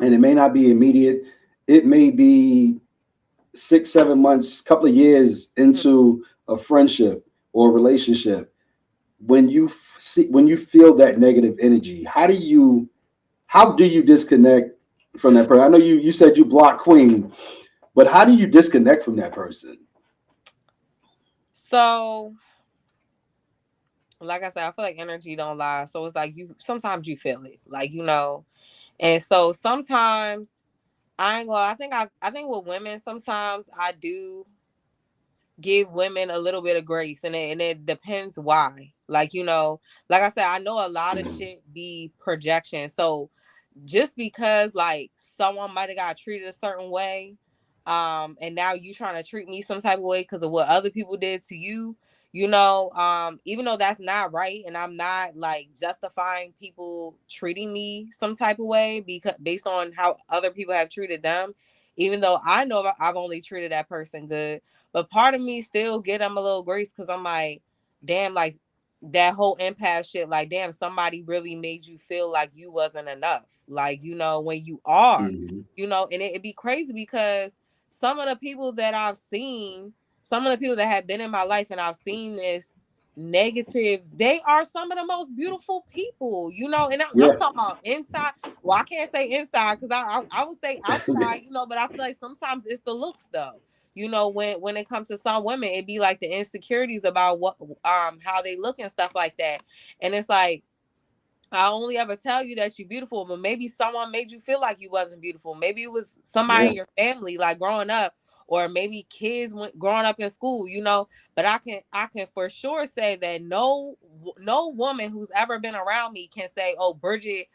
and it may not be immediate, it may be 6, 7 months, couple of years into a friendship or relationship, when when you feel that negative energy, how do you disconnect from that person? I know you said you block Queen, but how do you disconnect from that person? So, like I said, I feel like energy don't lie. So it's like you sometimes you feel it, like you know, and so sometimes I ain't gonna. I think with women sometimes I do give women a little bit of grace, and it depends why. Like you know, like I said, I know a lot of shit be projection. So just because like someone might have got treated a certain way, and now you trying to treat me some type of way because of what other people did to you, you know, even though that's not right, and I'm not like justifying people treating me some type of way because based on how other people have treated them, even though I know I've only treated that person good, but part of me still get them a little grace because I'm like, damn, like that whole empath shit, like damn, somebody really made you feel like you wasn't enough, like you know, when you are, Mm-hmm. you know. And it'd be crazy because some of the people that I've seen, some of the people that have been in my life and I've seen this negative, they are some of the most beautiful people, you know. And I'm Yeah. talking about inside. Well, I can't say inside because I would say outside, you know, but I feel like sometimes it's the looks though. You know, when it comes to some women, it be like the insecurities about what how they look and stuff like that. And it's like I only ever tell you that you're beautiful, but maybe someone made you feel like you wasn't beautiful. Maybe it was somebody Yeah. in your family, like growing up, or maybe kids growing up in school, you know. But I can for sure say that no woman who's ever been around me can say, "Oh, Bridget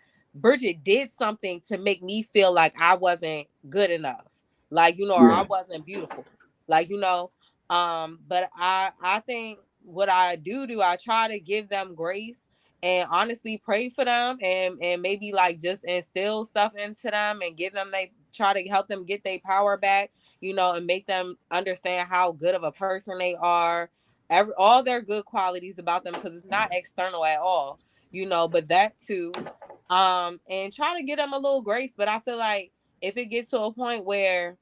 did something to make me feel like I wasn't good enough, like you know, or I Yeah. wasn't beautiful." Like, but I think what I do, I try to give them grace and honestly pray for them, and maybe like just instill stuff into them and give them, they try to help them get their power back, and make them understand how good of a person they are, all their good qualities about them, because it's not external at all, but that too, and try to get them a little grace. But I feel like if it gets to a point where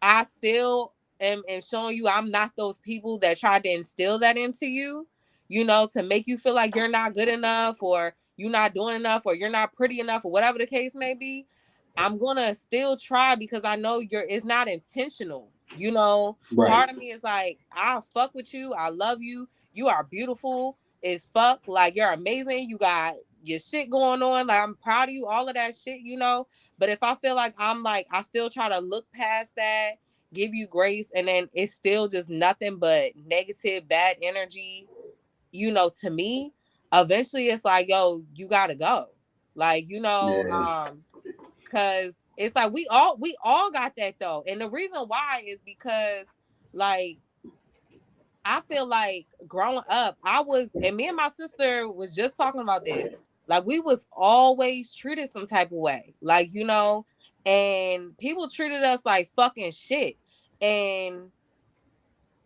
I still am showing you I'm not those people that tried to instill that into you, to make you feel like you're not good enough, or you're not doing enough, or you're not pretty enough, or whatever the case may be. I'm gonna still try, because I know it's not intentional. Right. Part of me is like, I fuck with you, I love you, you are beautiful as fuck, like you're amazing, you got your shit going on, like I'm proud of you, all of that shit. But if I feel like I'm like, I still try to look past that, give you grace, and then it's still just nothing but negative, bad energy, to me, eventually it's like, yo, you gotta go. Like, Yeah. cause it's like we all got that though. And the reason why is because, like, I feel like growing up, and me and my sister was just talking about this. Like, we was always treated some type of way. Like, and people treated us like fucking shit. And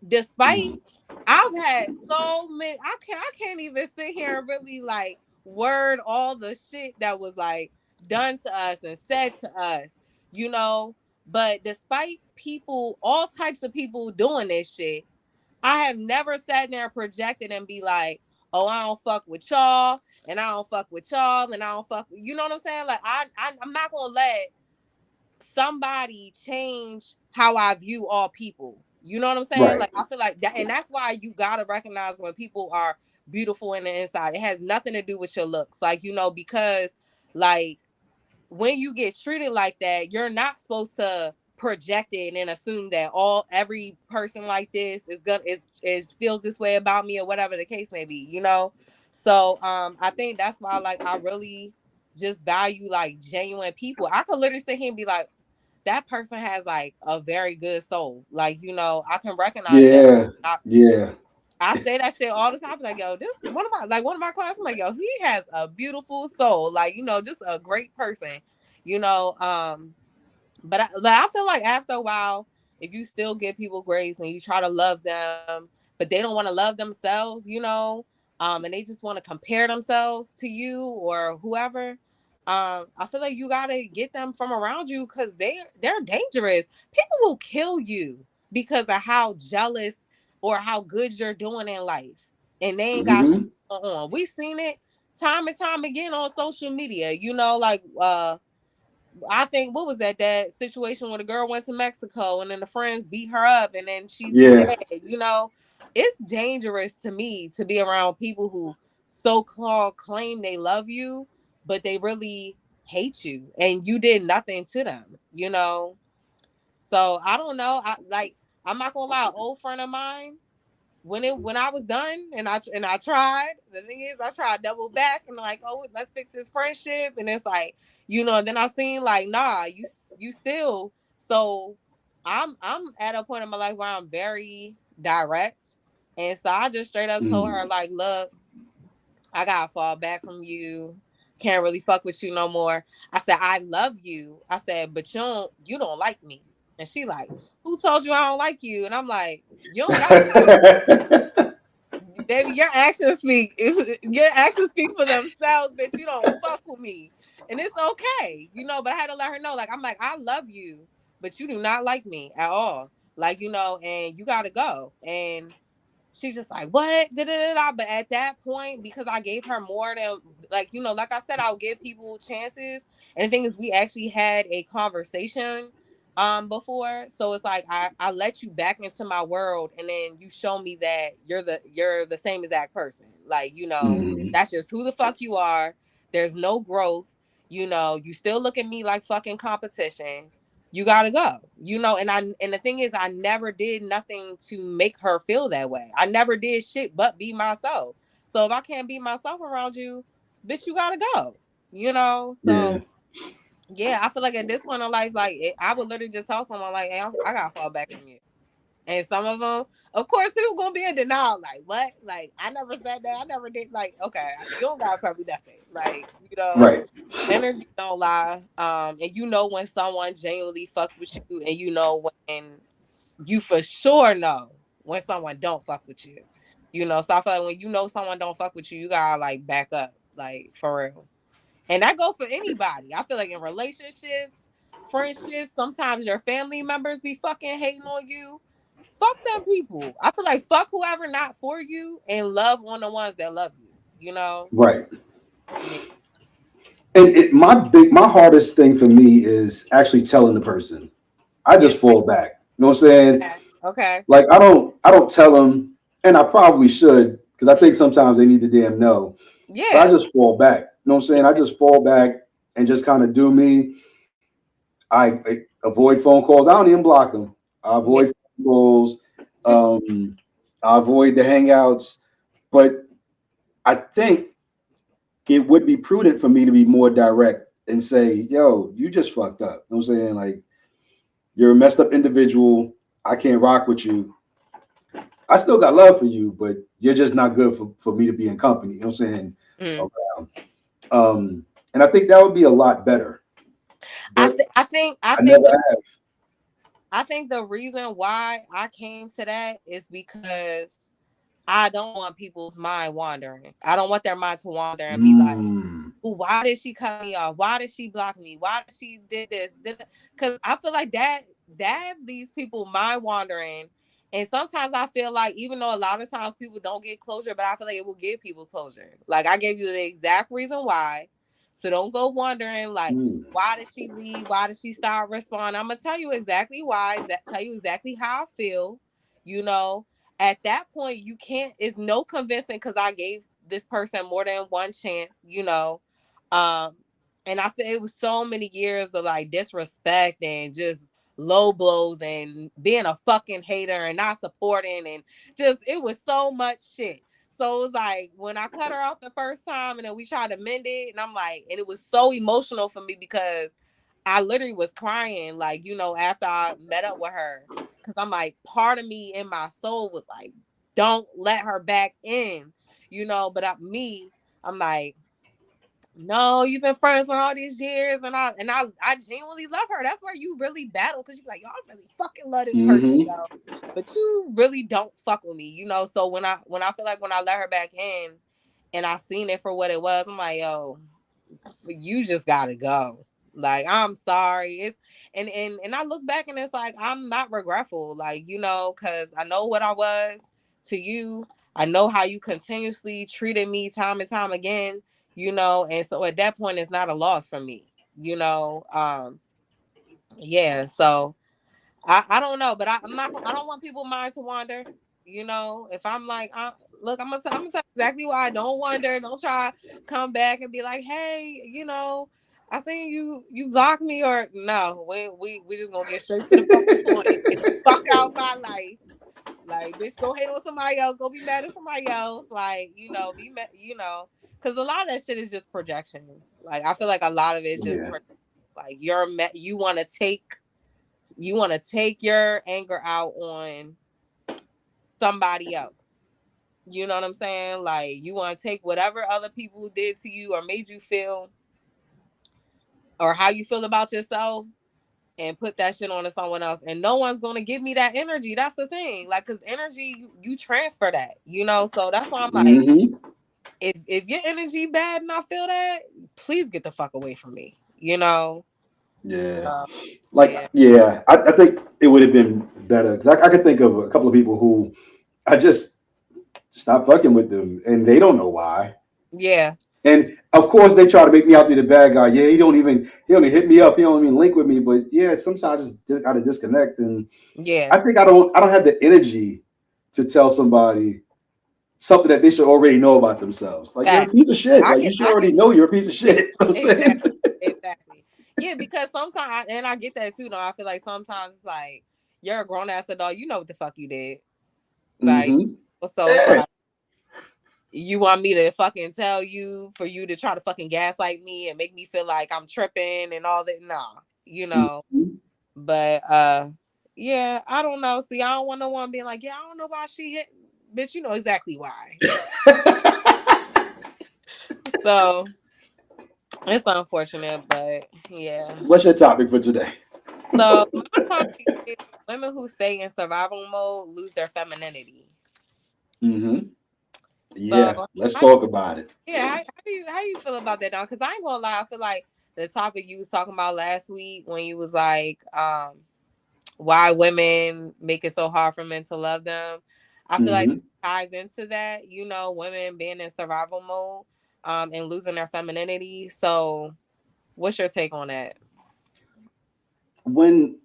despite, Mm. I've had so many, I can't even sit here and really like word all the shit that was like done to us and said to us, you know. But despite people, all types of people doing this shit, I have never sat there and projected and be like, oh, I don't fuck with y'all, and I don't fuck with y'all, and I don't fuck with, you know what I'm saying? Like, I'm not gonna let somebody change how I view all people. You know what I'm saying? Right. Like, I feel like that, and that's why you gotta recognize when people are beautiful in the inside. It has nothing to do with your looks, like, because, like, when you get treated like that, you're not supposed to project it and assume that every person like this is feels this way about me, or whatever the case may be. So I think that's why, like, I really just value like genuine people. I could literally sit here and be like, that person has like a very good soul. Like, I can recognize that. Yeah. I, Yeah. I say that shit all the time. I'm like, yo, this one of my clients. I'm like, yo, he has a beautiful soul. Like, just a great person. You know, um, but I feel like after a while, if you still give people grace and you try to love them, but they don't want to love themselves, and they just want to compare themselves to you or whoever, I feel like you gotta get them from around you, because they're dangerous. People will kill you because of how jealous or how good you're doing in life, and they ain't got shit Hmm. on. We've seen it time and time again on social media. Like, I think, what was that situation where the girl went to Mexico and then the friends beat her up and then she's Yeah. dead. It's dangerous to me to be around people who so-called claim they love you, but they really hate you and you did nothing to them. So I don't know. I'm not gonna lie, an old friend of mine, when I was done and I tried, the thing is, I tried double back and like, oh, let's fix this friendship, and it's like, then I seen like, nah, you still. So I'm at a point in my life where I'm very direct, and so I just straight up told Mm. her, like, look, I gotta fall back from you, can't really fuck with you no more. I said, I love you, I said, but you don't like me. And she like, who told you I don't like you? And I'm like, you don't gotta, baby, your actions speak for themselves, bitch. You don't fuck with me. And it's okay, but I had to let her know, like, I'm like, I love you, but you do not like me at all. Like, and you gotta go. And she's just like, what? Da, da, da, da. But at that point, because I gave her more than, like, like I said, I'll give people chances. And the thing is, we actually had a conversation before. So it's like, I let you back into my world, and then you show me that you're the same exact person. Like, Hmm. that's just who the fuck you are. There's no growth. You still look at me like fucking competition. You gotta go. And the thing is, I never did nothing to make her feel that way. I never did shit but be myself. So if I can't be myself around you, bitch, you gotta go. Yeah. So yeah, I feel like at this point in life, like, I would literally just tell someone like, hey, I gotta fall back from you. And some of them, of course, people gonna be in denial. Like, what? Like, I never said that. I never did. Like, okay, you don't gotta tell me nothing. Like, Right. energy don't lie. And you know when someone genuinely fucks with you, and you know when you for sure know when someone don't fuck with you. So I feel like when you know someone don't fuck with you, you gotta like back up, like for real. And that go for anybody. I feel like in relationships, friendships, sometimes your family members be fucking hating on you. Fuck them people. I feel like fuck whoever not for you and love on the ones that love you. Right. Yeah. And my hardest thing for me is actually telling the person. I just fall back. You know what I'm saying? Okay. Like I don't tell them, and I probably should because I think sometimes they need to damn know. But I Yeah. just fall back. You know what I'm saying? I just fall back and just kind of do me. I avoid phone calls. I don't even block them. I Yeah. avoid phone calls. Um, I avoid the hangouts. But I think it would be prudent for me to be more direct and say, yo, you just fucked up. You know what I'm saying? Like, you're a messed up individual. I can't rock with you. I still got love for you, but you're just not good for me to be in company. You know what I'm saying? Mm. Around. And I think that would be a lot better. I But th- I think I I think never the have. I think the reason why I came to that is because I don't want people's mind wandering. I don't want their mind to wander and be like, Mm, why did she cut me off? Why did she block me? Why did she did this? Because I feel like that leaves people mind wandering. And sometimes I feel like even though a lot of times people don't get closure, but I feel like it will give people closure. Like I gave you the exact reason why. So don't go wondering like why did she leave? Why did she stop responding? I'm gonna tell you exactly why, tell you exactly how I feel, you know. At that point, you can't, it's no convincing because I gave this person more than one chance, um, and I feel it was so many years of like disrespect and just low blows and being a fucking hater and not supporting and just it was so much shit. So it was like when I cut her off the first time and then we tried to mend it, and I'm like, and it was so emotional for me because I literally was crying, like, after I met up with her. Cause I'm like, part of me in my soul was like, don't let her back in, but I'm like, no, you've been friends for all these years, and I genuinely love her. That's where you really battle because you're like, y'all really fucking love this person, mm-hmm. yo. But you really don't fuck with me, So when I feel like when I let her back in and I seen it for what it was, I'm like, yo, you just gotta go. Like, I'm sorry. It's and I look back and it's like I'm not regretful, like, because I know what I was to you. I know how you continuously treated me time and time again, and so at that point it's not a loss for me, yeah. So I don't know, but I'm not. I don't want people mind to wander. If I'm like, look, I'm gonna tell you exactly why I don't wander. Don't try come back and be like, hey, I think you blocked me or no. We just gonna get straight to the fucking point and get the fuck out my life. Like, bitch, go hate on somebody else. Go be mad at somebody else. Like, be mad. Because a lot of that shit is just projection. Like, I feel like a lot of it is just Yeah. like you want to take your anger out on somebody else. You know what I'm saying? Like, you want to take whatever other people did to you or made you feel or how you feel about yourself and put that shit onto someone else. And no one's going to give me that energy. That's the thing. Like, because energy, you transfer that, So that's why I'm like, Mm-hmm. if your energy bad and I feel that, please get the fuck away from me, Yeah. So, Like, yeah. yeah, I think it would have been better because I could think of a couple of people who I just stopped fucking with them and they don't know why. Yeah. And of course, they try to make me out to be the bad guy. Yeah, he only hit me up. He don't even link with me. But yeah, sometimes I just got to disconnect. And Yeah. I think I don't have the energy to tell somebody something that they should already know about themselves. Like, you're a Fact. piece of shit. Like, you should I already get know you're a piece of shit. You know what I'm saying? exactly. Exactly. Yeah, because sometimes, and I get that too. No, I feel like sometimes it's like you're a grown ass adult. You know what the fuck you did. Like, Mm-hmm. so it's like you want me to fucking tell you for you to try to fucking gaslight me and make me feel like I'm tripping and all that. Nah, Mm-hmm. But Yeah, I don't know. See, I don't want no one being like, yeah, I don't know why she hit. Bitch, you know exactly why. So it's unfortunate, but yeah. What's your topic for today? So my topic is women who stay in survival mode lose their femininity. Mm-hmm. So Yeah, let's how, talk about it. yeah, how you feel about that, Don? Because I ain't gonna lie, I feel like the topic you was talking about last week when you was like, why women make it so hard for men to love them. I feel like Mm-hmm. it ties into that, women being in survival mode, and losing their femininity. So what's your take on that? When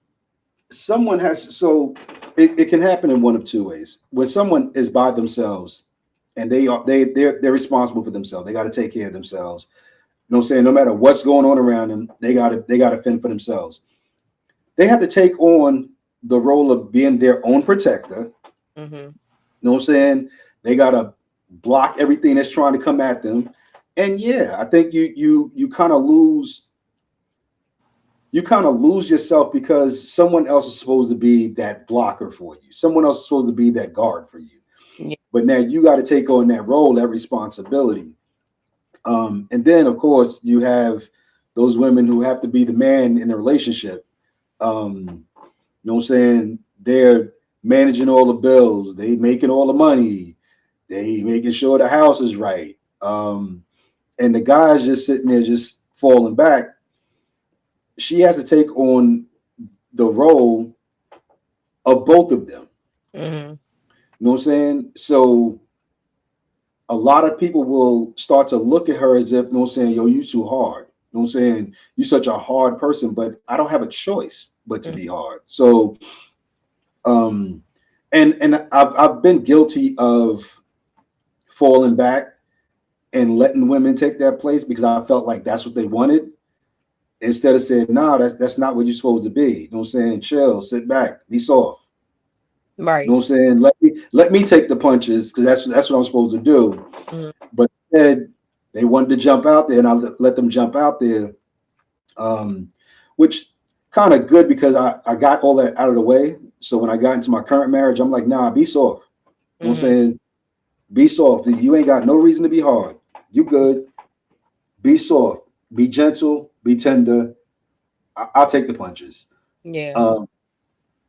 someone has, so it can happen in one of two ways. When someone is by themselves and they're responsible for themselves, they got to take care of themselves. You know what I'm saying? No matter what's going on around them, they gotta fend for themselves. They have to take on the role of being their own protector. Mm-hmm. You know what I'm saying? They gotta block everything that's trying to come at them. And yeah, I think you kind of lose yourself because someone else is supposed to be that blocker for you. Someone else is supposed to be that guard for you. Yeah. But now you got to take on that role, that responsibility. And then, of course, you have those women who have to be the man in a relationship. You know what I'm saying? They're managing all the bills. They making all the money. They making sure the house is right. And the guy's just sitting there, just falling back. She has to take on the role of both of them. Mm-hmm. You know what I'm saying? So a lot of people will start to look at her as if, you know what I'm saying, yo, you too hard. You know what I'm saying? You're such a hard person, but I don't have a choice but to be hard. So um and I've been guilty of falling back and letting women take that place because I felt like that's what they wanted. Instead of saying, nah, that's not what you're supposed to be. You know what I'm saying? Chill, sit back, be soft. You know Right. what I'm saying? Let me take the punches because that's what I'm supposed to do. Mm-hmm. But instead, they wanted to jump out there, and I let them jump out there, um, which kind of good because I got all that out of the way. So when I got into my current marriage, I'm like, nah, be soft. You know what I'm Mm-hmm. saying? Be soft. You ain't got no reason to be hard. You good. Be soft. Be gentle. Be tender. I'll take the punches. Yeah. Um,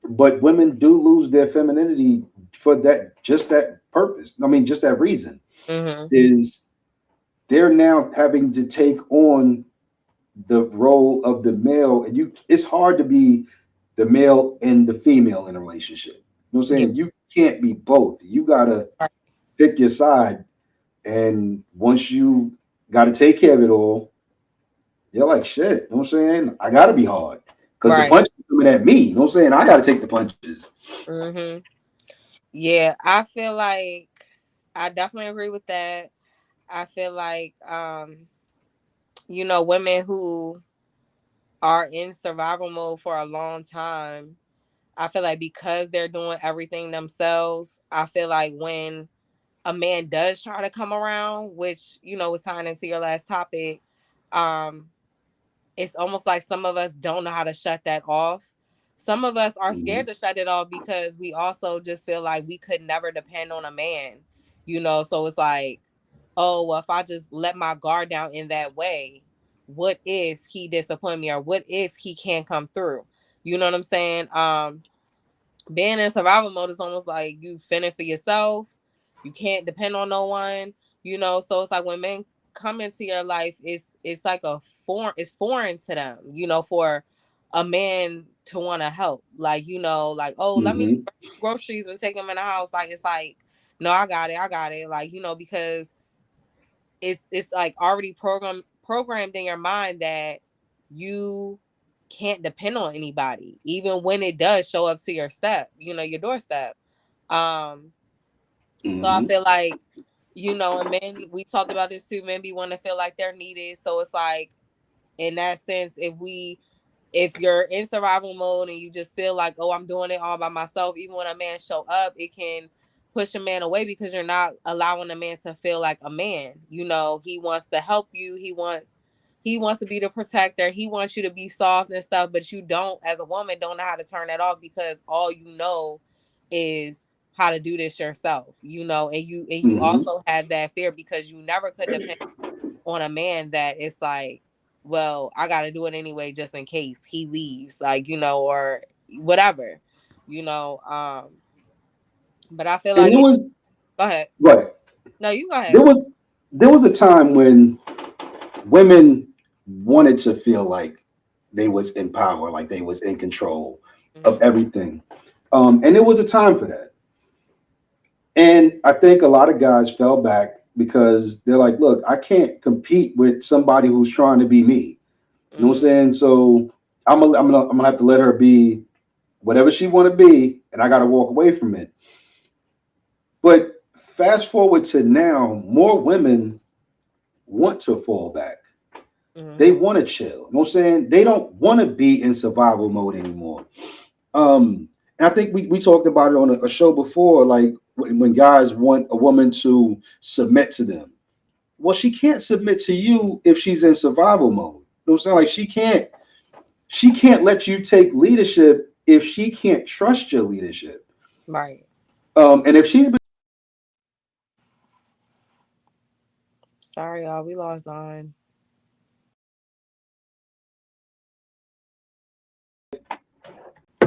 but women do lose their femininity for just that purpose. I mean, just that reason Mm-hmm. is they're now having to take on the role of the male, and it's hard to be the male and the female in a relationship. You know what I'm Yeah. saying? You can't be both. You gotta Right. pick your side, and once you gotta take care of it all, you're like shit. You know what I'm saying? I gotta be hard because the Right. punch is coming at me. You know what I'm saying? I gotta take the punches. Mm-hmm. Yeah. I feel like I definitely agree with that. I feel like women who are in survival mode for a long time, I feel like because they're doing everything themselves, I feel like when a man does try to come around, which was tying into your last topic, um, it's almost like some of us don't know how to shut that off. Some of us are Mm-hmm. scared to shut it off because we also just feel like we could never depend on a man. So it's like, oh, well, if I just let my guard down in that way, what if he disappoint me, or what if he can't come through? You know what I'm saying? Being in survival mode is almost like you fending for yourself. You can't depend on no one. So it's like when men come into your life, it's like it's foreign to them, for a man to want to help. Like, oh, let me Mm-hmm. groceries and take them in the house. Like, it's like, no, I got it. Like, because it's like already programmed in your mind that you can't depend on anybody, even when it does show up to your doorstep. Um, so I Mm-hmm. feel like, and men, we talked about this too, men be want to feel like they're needed. So it's like, in that sense, if you're in survival mode and you just feel like, oh, I'm doing it all by myself, even when a man show up, it can push a man away because you're not allowing a man to feel like a man. He wants to help you. He wants he wants to be the protector. He wants you to be soft and stuff, but you don't, as a woman, don't know how to turn that off because all you know is how to do this yourself, and you Mm-hmm. also have that fear because you never could depend on a man that it's like, well, I got to do it anyway just in case he leaves, like, or whatever, you know. But I feel And like there was go ahead. right. No, you go There ahead. was there was a time when women wanted to feel like they was in power, like they was in control of Hmm. everything. And there was a time for that. And I think a lot of guys fell back because they're like, look, I can't compete with somebody who's trying to be me. You know what I'm Hmm. saying? So I'm gonna have to let her be whatever she want to be, and I got to walk away from it. But fast forward to now, more women want to fall back. They Hmm. want to chill. You know what I'm saying? They don't want to be in survival mode anymore. And I think we talked about it on a show before, like when guys want a woman to submit to them. Well, she can't submit to you if she's in survival mode. You know what I'm saying? Like she can't let you take leadership if she can't trust your leadership. Right. And if she's been Sorry, y'all. We lost Don.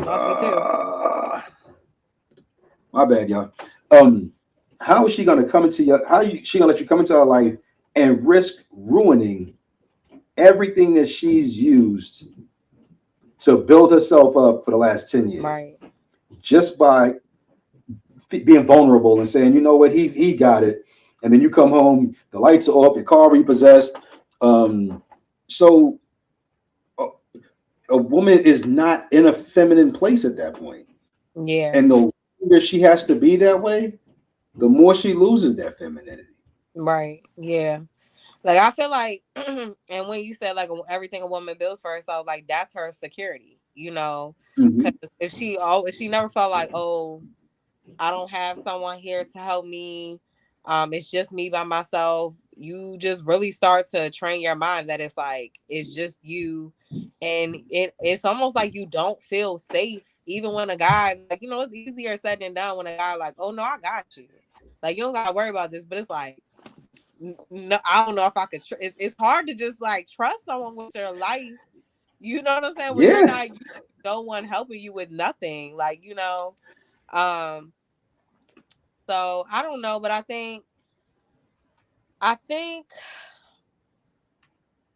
Lost me too. my bad, y'all. How is she gonna come into your she gonna let you come into her life and risk ruining everything that she's used to build herself up for the last 10 years Right. just by being vulnerable and saying, you know what, he got it. And then you come home, the lights are off, your car repossessed. So a, a woman is not in a feminine place at that point. Yeah. And the longer she has to be that way, the more she loses that femininity. Right. Yeah. Like I feel like, and when you said like everything a woman builds for herself, like that's her security, Mm-hmm. because if she never felt like, oh, I don't have someone here to help me, it's just me by myself. You just really start to train your mind that it's like it's just you, and it's almost like you don't feel safe even when a guy, like, it's easier said than done when a guy like, oh no, I got you, like you don't gotta worry about this, but it's like no, I don't know if I could. It's hard to just like trust someone with your life. You know what I'm saying? When you're Yeah. not, no one helping you with nothing. Like um. So I don't know, but I think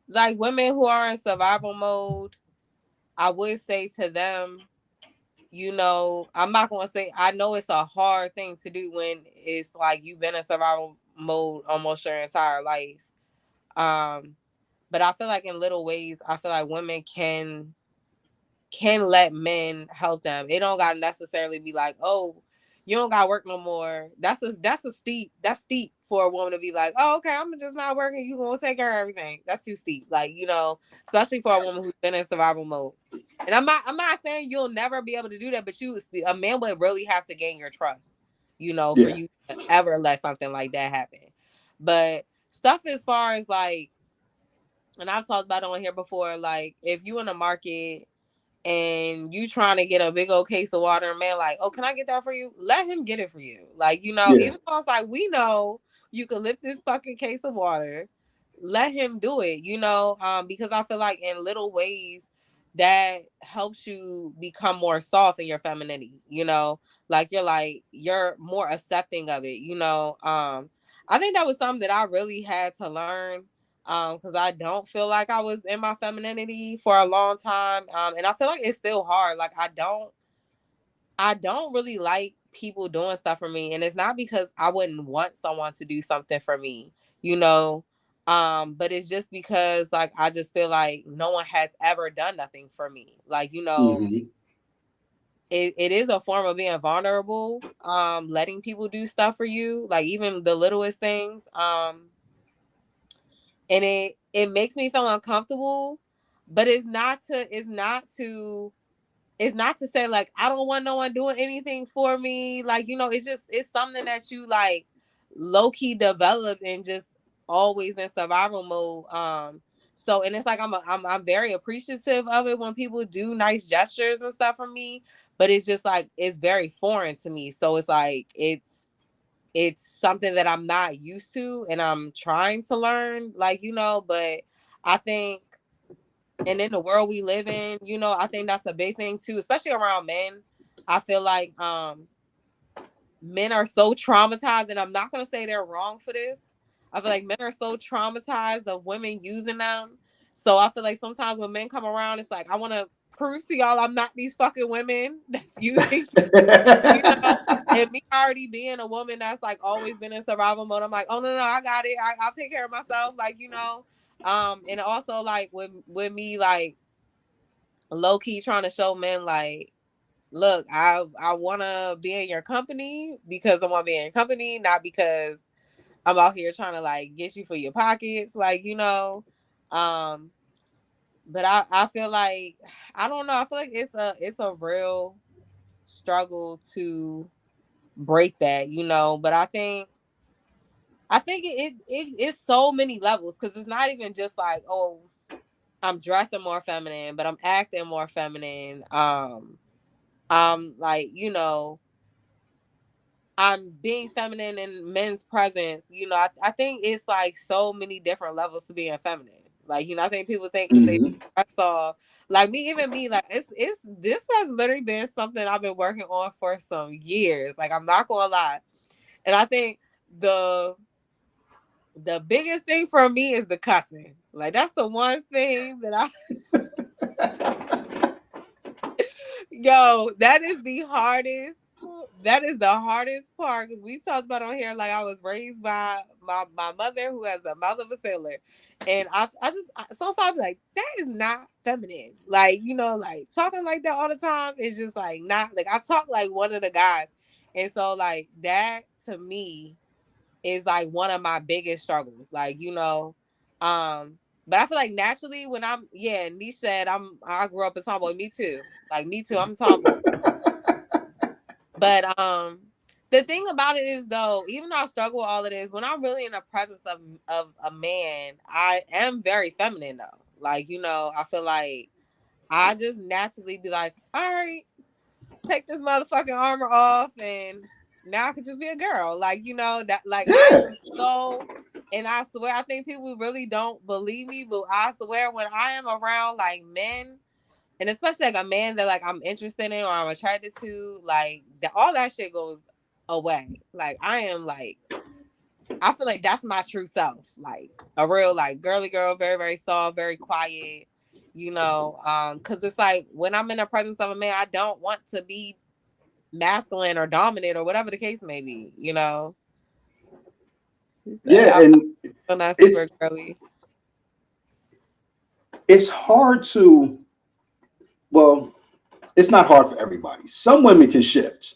like women who are in survival mode, I would say to them, I'm not gonna say, I know it's a hard thing to do when it's like you've been in survival mode almost your entire life. Um, but I feel like in little ways, I feel like women can let men help them. It don't gotta necessarily be like, oh, you don't gotta work no more. That's steep for a woman to be like, oh, okay, I'm just not working. You gonna take care of everything. That's too steep. Like, especially for a woman who's been in survival mode. And I'm not saying you'll never be able to do that, but a man would really have to gain your trust, for Yeah. you to ever let something like that happen. But stuff as far as like, and I've talked about it on here before, like if you in the market and you trying to get a big old case of water, and man, like, oh, can I get that for you? Let him get it for you. Like, Yeah. even though it's like, we know you can lift this fucking case of water, let him do it, because I feel like in little ways that helps you become more soft in your femininity, like you're more accepting of it, I think that was something that I really had to learn, because I don't feel like I was in my femininity for a long time, and I feel like it's still hard. Like I don't really like people doing stuff for me, and it's not because I wouldn't want someone to do something for me, but it's just because like I just feel like no one has ever done nothing for me. Like, Mm-hmm. it is a form of being vulnerable, letting people do stuff for you, like even the littlest things, and it makes me feel uncomfortable, but it's not to say like I don't want no one doing anything for me, like, it's something that you like low key develop and just always in survival mode, So, and it's like I'm very appreciative of it when people do nice gestures and stuff for me, but it's just like it's very foreign to me. So it's like it's something that I'm not used to and I'm trying to learn, like, but I think, and in the world we live in, I think that's a big thing too, especially around men. I feel like men are so traumatized, and I'm not gonna say they're wrong for this. I feel like men are so traumatized of women using them. So I feel like sometimes when men come around, it's like I want to prove to y'all I'm not these fucking women that's using you know. And me already being a woman that's like always been in survival mode, I'm like, oh no, I got it. I'll take care of myself, like and also like with me like low key trying to show men like, look, I want to be in your company because I want to be in your company, not because I'm out here trying to like get you for your pockets, like um. But I feel like I don't know. I feel like it's a real struggle to break that, But I think it's so many levels because it's not even just like, oh, I'm dressing more feminine, but I'm acting more feminine. I'm like, I'm being feminine in men's presence. I think it's like so many different levels to being feminine. Like, I think people think because they Mhm. I saw like me, like it's this has literally been something I've been working on for some years. Like, I'm not gonna lie. And I think the the biggest thing for me is the cussing. Like, that's the one thing that yo, that is the hardest. That is the hardest part because we talked about on here. Like, I was raised by my mother who has the mouth of a sailor, and sometimes I be like, that is not feminine. Like, like talking like that all the time is just like not like I talk like one of the guys, and so like that to me is like one of my biggest struggles. Like, but I feel like naturally when Niche said I grew up a tomboy. Me too. Like, me too. I'm a tomboy. But the thing about it is though, even though I struggle with all of this, when I'm really in the presence of a man, I am very feminine though. Like, I feel like I just naturally be like, all right, take this motherfucking armor off and now I can just be a girl. Like, that like I Yeah. am so, and I swear I think people really don't believe me, but I swear when I am around like men, and especially like a man that like I'm interested in or I'm attracted to, like all that shit goes away. Like, I am like, I feel like that's my true self. Like a real like girly girl, very, very soft, very quiet, because it's like when I'm in the presence of a man, I don't want to be masculine or dominant or whatever the case may be, She said, Yeah, and I'm not super it's girly. it's hard to, well, it's not hard for everybody. Some women can shift.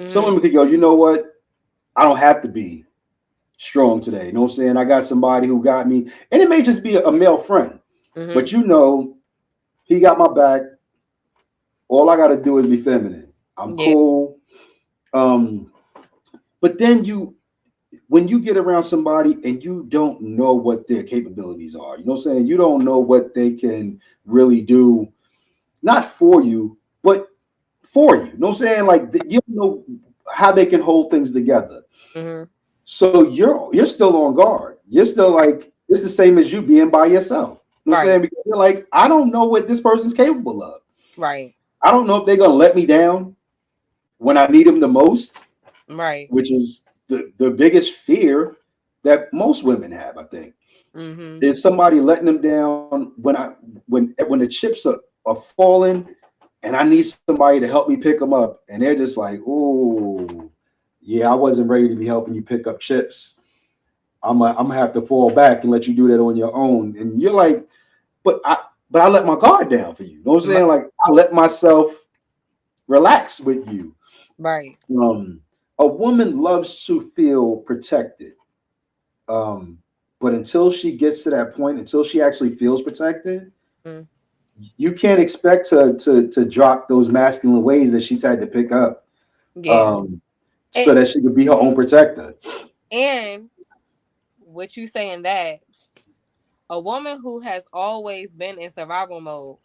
Some Mm-hmm. women can go, you know what? I don't have to be strong today. You know what I'm saying? I got somebody who got me, and it may just be a male friend, Mm-hmm. but he got my back. All I got to do is be feminine. I'm Yeah. cool. Um, but then when you get around somebody and you don't know what their capabilities are, you know what I'm saying? You don't know what they can really do, not for you, but for you. You know what I'm saying? Like you don't know how they can hold things together. Mm-hmm. So you're still on guard. You're still like it's the same as you being by yourself. You know what I'm Right. saying? Because you're like, I don't know what this person's capable of. Right. I don't know if they're gonna let me down when I need them the most, Right. which is the biggest fear that most women have, I think. Mm-hmm. Is somebody letting them down when the chips are falling and I need somebody to help me pick them up, and they're just like, oh, yeah, I wasn't ready to be helping you pick up chips. I'm gonna have to fall back and let you do that on your own. And you're like, but I let my guard down for you. You know what I'm saying? Like I let myself relax with you. Right. Um, a woman loves to feel protected. Um, but until she gets to that point, until she actually feels protected, Mm. you can't expect her to drop those masculine ways that she's had to pick up, Yeah. so that she could be her own protector. And what you saying that A woman who has always been in survival mode,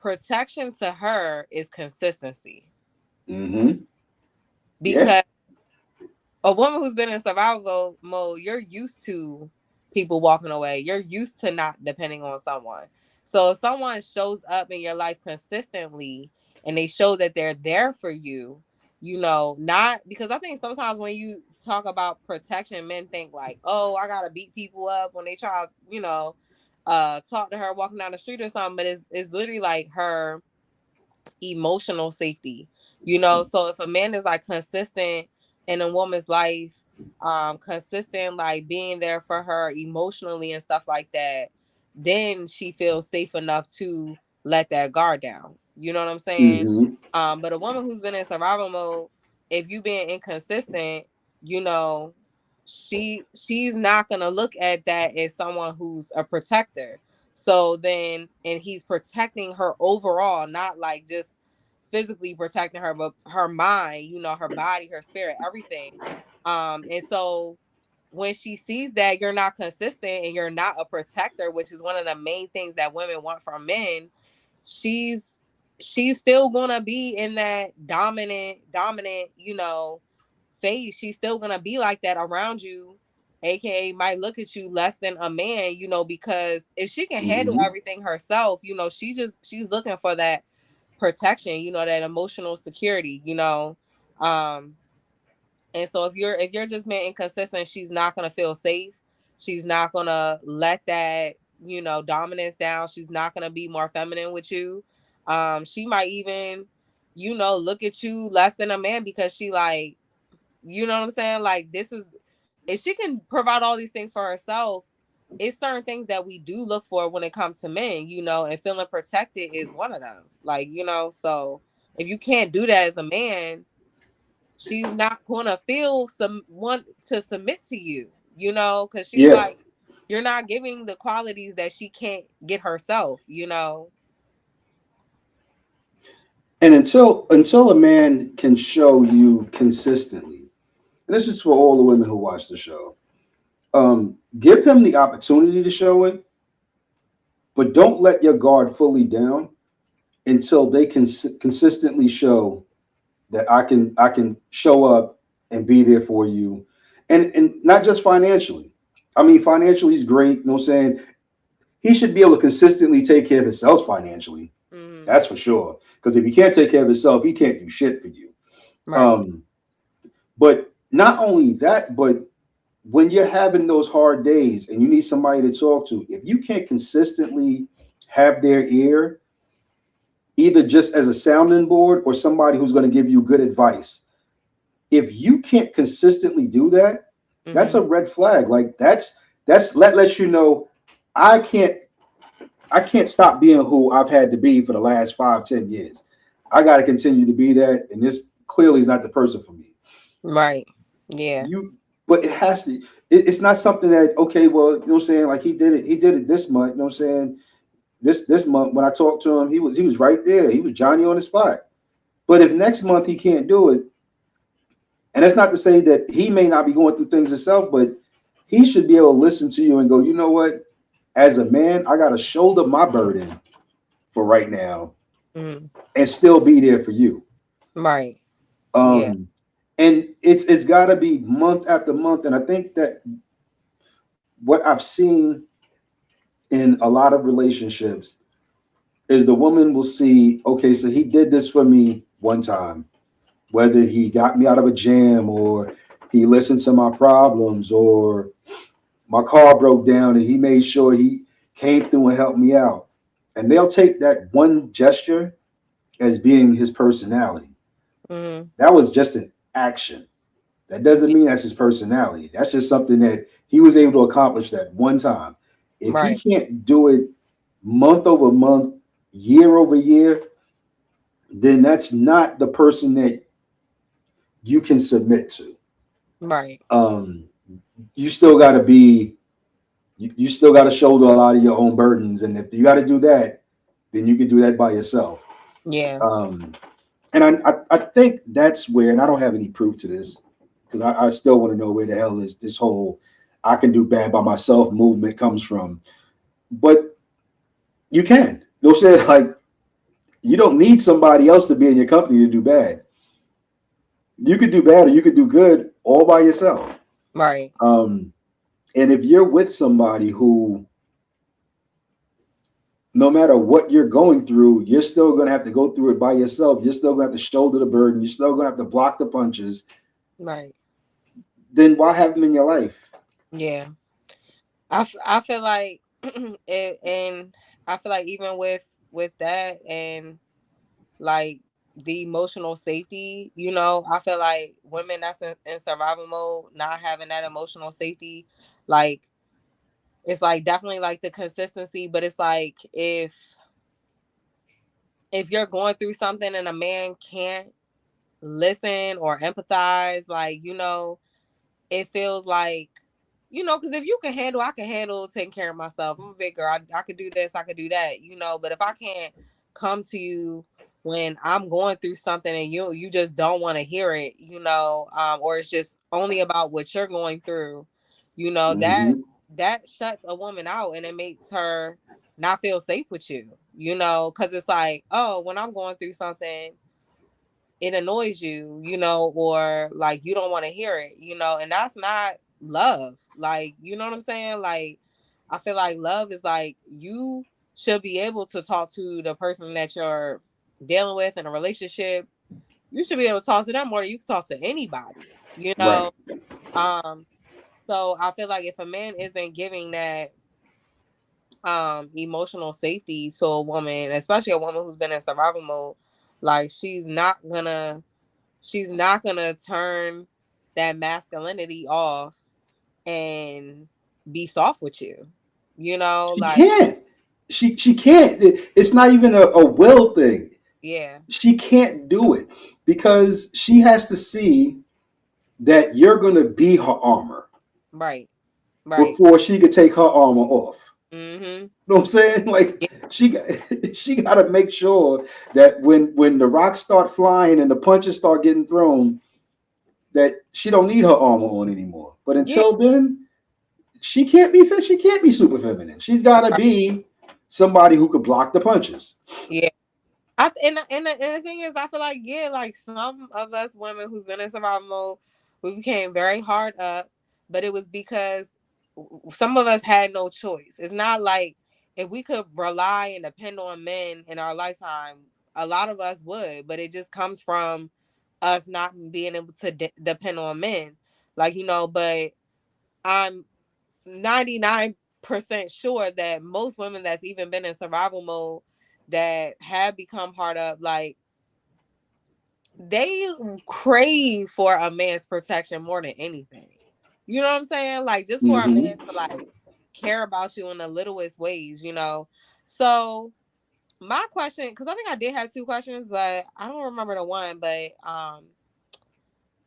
protection to her is consistency. Mm-hmm. Yeah. Because a woman who's been in survival mode, you're used to people walking away. You're used to not depending on someone. So if someone shows up in your life consistently and they show that they're there for you, not because I think sometimes when you talk about protection, men think like, oh, I gotta beat people up when they try, talk to her walking down the street or something. But it's literally like her emotional safety, so if a man is like consistent in a woman's life, consistent like being there for her emotionally and stuff like that, then she feels safe enough to let that guard down, you know what I'm saying? Mm-hmm. But a woman who's been in survival mode, if you being inconsistent, you know she's not gonna look at that as someone who's a protector. So then, and he's protecting her overall, not like just physically protecting her, but her mind, her body, her spirit, everything. And so when she sees that you're not consistent and you're not a protector, which is one of the main things that women want from men, she's she's still gonna be in that dominant, phase. She's still gonna be like that around you, aka might look at you less than a man, because if she can handle Mm-hmm. everything herself, she's looking for that protection, that emotional security, um and so if you're just being inconsistent, she's not gonna feel safe. She's not gonna let that, dominance down. She's not gonna be more feminine with you. She might even, look at you less than a man because she like, you know what I'm saying? Like, this is, if she can provide all these things for herself, it's certain things that we do look for when it comes to men, and feeling protected is one of them. Like, so if you can't do that as a man, she's not gonna feel some want to submit to you, because she's Yeah. like, you're not giving the qualities that she can't get herself. And until a man can show you consistently, and this is for all the women who watch the show, give him the opportunity to show it, but don't let your guard fully down until they can consistently show that I can show up and be there for you, and not just financially. I mean, financially he's great. You know what I'm saying? He should be able to consistently take care of himself financially. Mm-hmm. That's for sure. Because if he can't take care of himself, he can't do shit for you. Right. Um, but not only that, but when you're having those hard days and you need somebody to talk to, if you can't consistently have their ear, either just as a sounding board or somebody who's going to give you good advice, if you can't consistently do that, that's Mm-hmm. a red flag. Like that's lets you know I can't I can't stop being who I've had to be for the last 5, 10 years. I got to continue to be that, and this clearly is not the person for me. Right. Yeah. You, but it has to. It's not something that okay. Well, you know what I'm saying. Like he did it. He did it this month. You know what I'm saying. This month when I talked to him, he was right there. He was Johnny on the spot. But if next month he can't do it, and that's not to say that he may not be going through things himself, but he should be able to listen to you and go, you know what? As a man, I got to shoulder my burden for right now Mm-hmm. and still be there for you. Right. Yeah. Um, and it's got to be month after month. And I think that what I've seen in a lot of relationships is the woman will see, okay, so he did this for me one time, whether he got me out of a jam or he listened to my problems or my car broke down and he made sure he came through and helped me out. And they'll take that one gesture as being his personality. Mm-hmm. That was just an action. That doesn't mean that's his personality. That's just something that he was able to accomplish that one time. If he Right. can't do it month over month, year over year, then that's not the person that you can submit to. Right. Um, you still got to be, you still got to shoulder a lot of your own burdens. And if you got to do that, then you can do that by yourself. Yeah. And I think that's where, and I don't have any proof to this because I still want to know where the hell is this whole I can do bad by myself movement comes from. but you can. You'll say like you don't need somebody else to be in your company to do bad. You could do bad or you could do good all by yourself. Right. And if you're with somebody who, no matter what you're going through, you're still going to have to go through it by yourself. You're still going to have to shoulder the burden. You're still going to have to block the punches. Right. Then why have them in your life? Yeah. I feel like and I feel like even with that and like the emotional safety, I feel like women that's in survival mode, not having that emotional safety, like it's like definitely like the consistency, but it's like if you're going through something and a man can't listen or empathize, like, it feels like, because if you can handle, I can handle taking care of myself. I'm a big girl. I could do this, I could do that, but if I can't come to you when I'm going through something and you just don't want to hear it, or it's just only about what you're going through, that Mm-hmm. that shuts a woman out and it makes her not feel safe with you, because it's like, oh, when I'm going through something, it annoys you, or like you don't want to hear it, and that's not love. Like, you know what I'm saying? Like, I feel like love is like you should be able to talk to the person that you're dealing with in a relationship. You should be able to talk to them more than you can talk to anybody, Right. Um, so I feel like if a man isn't giving that emotional safety to a woman, especially a woman who's been in survival mode, like she's not gonna turn that masculinity off and be soft with you. She Like, can't. She can't. It's not even a will thing. yeah, She can't do it because she has to see that you're going to be her armor right, right. before she could take her armor off. Mm-hmm. You know what I'm saying? Like Yeah, she got, she got to make sure that when the rocks start flying and the punches start getting thrown, that she don't need her armor on anymore. But yeah, until then, she can't be fit. She can't be super feminine. She's got to right, be somebody who could block the punches. yeah. And the thing is, I feel like, yeah, like some of us women who's been in survival mode, we became very hard up, but it was because some of us had no choice. It's not like if we could rely and depend on men in our lifetime, a lot of us would, but it just comes from us not being able to depend on men, like, but I'm 99% sure that most women that's even been in survival mode that have become hard up, like they crave for a man's protection more than anything. You know what I'm saying? Like, just for a man Mm-hmm. to like care about you in the littlest ways. So my question, because I think I did have two questions, but I don't remember the one. But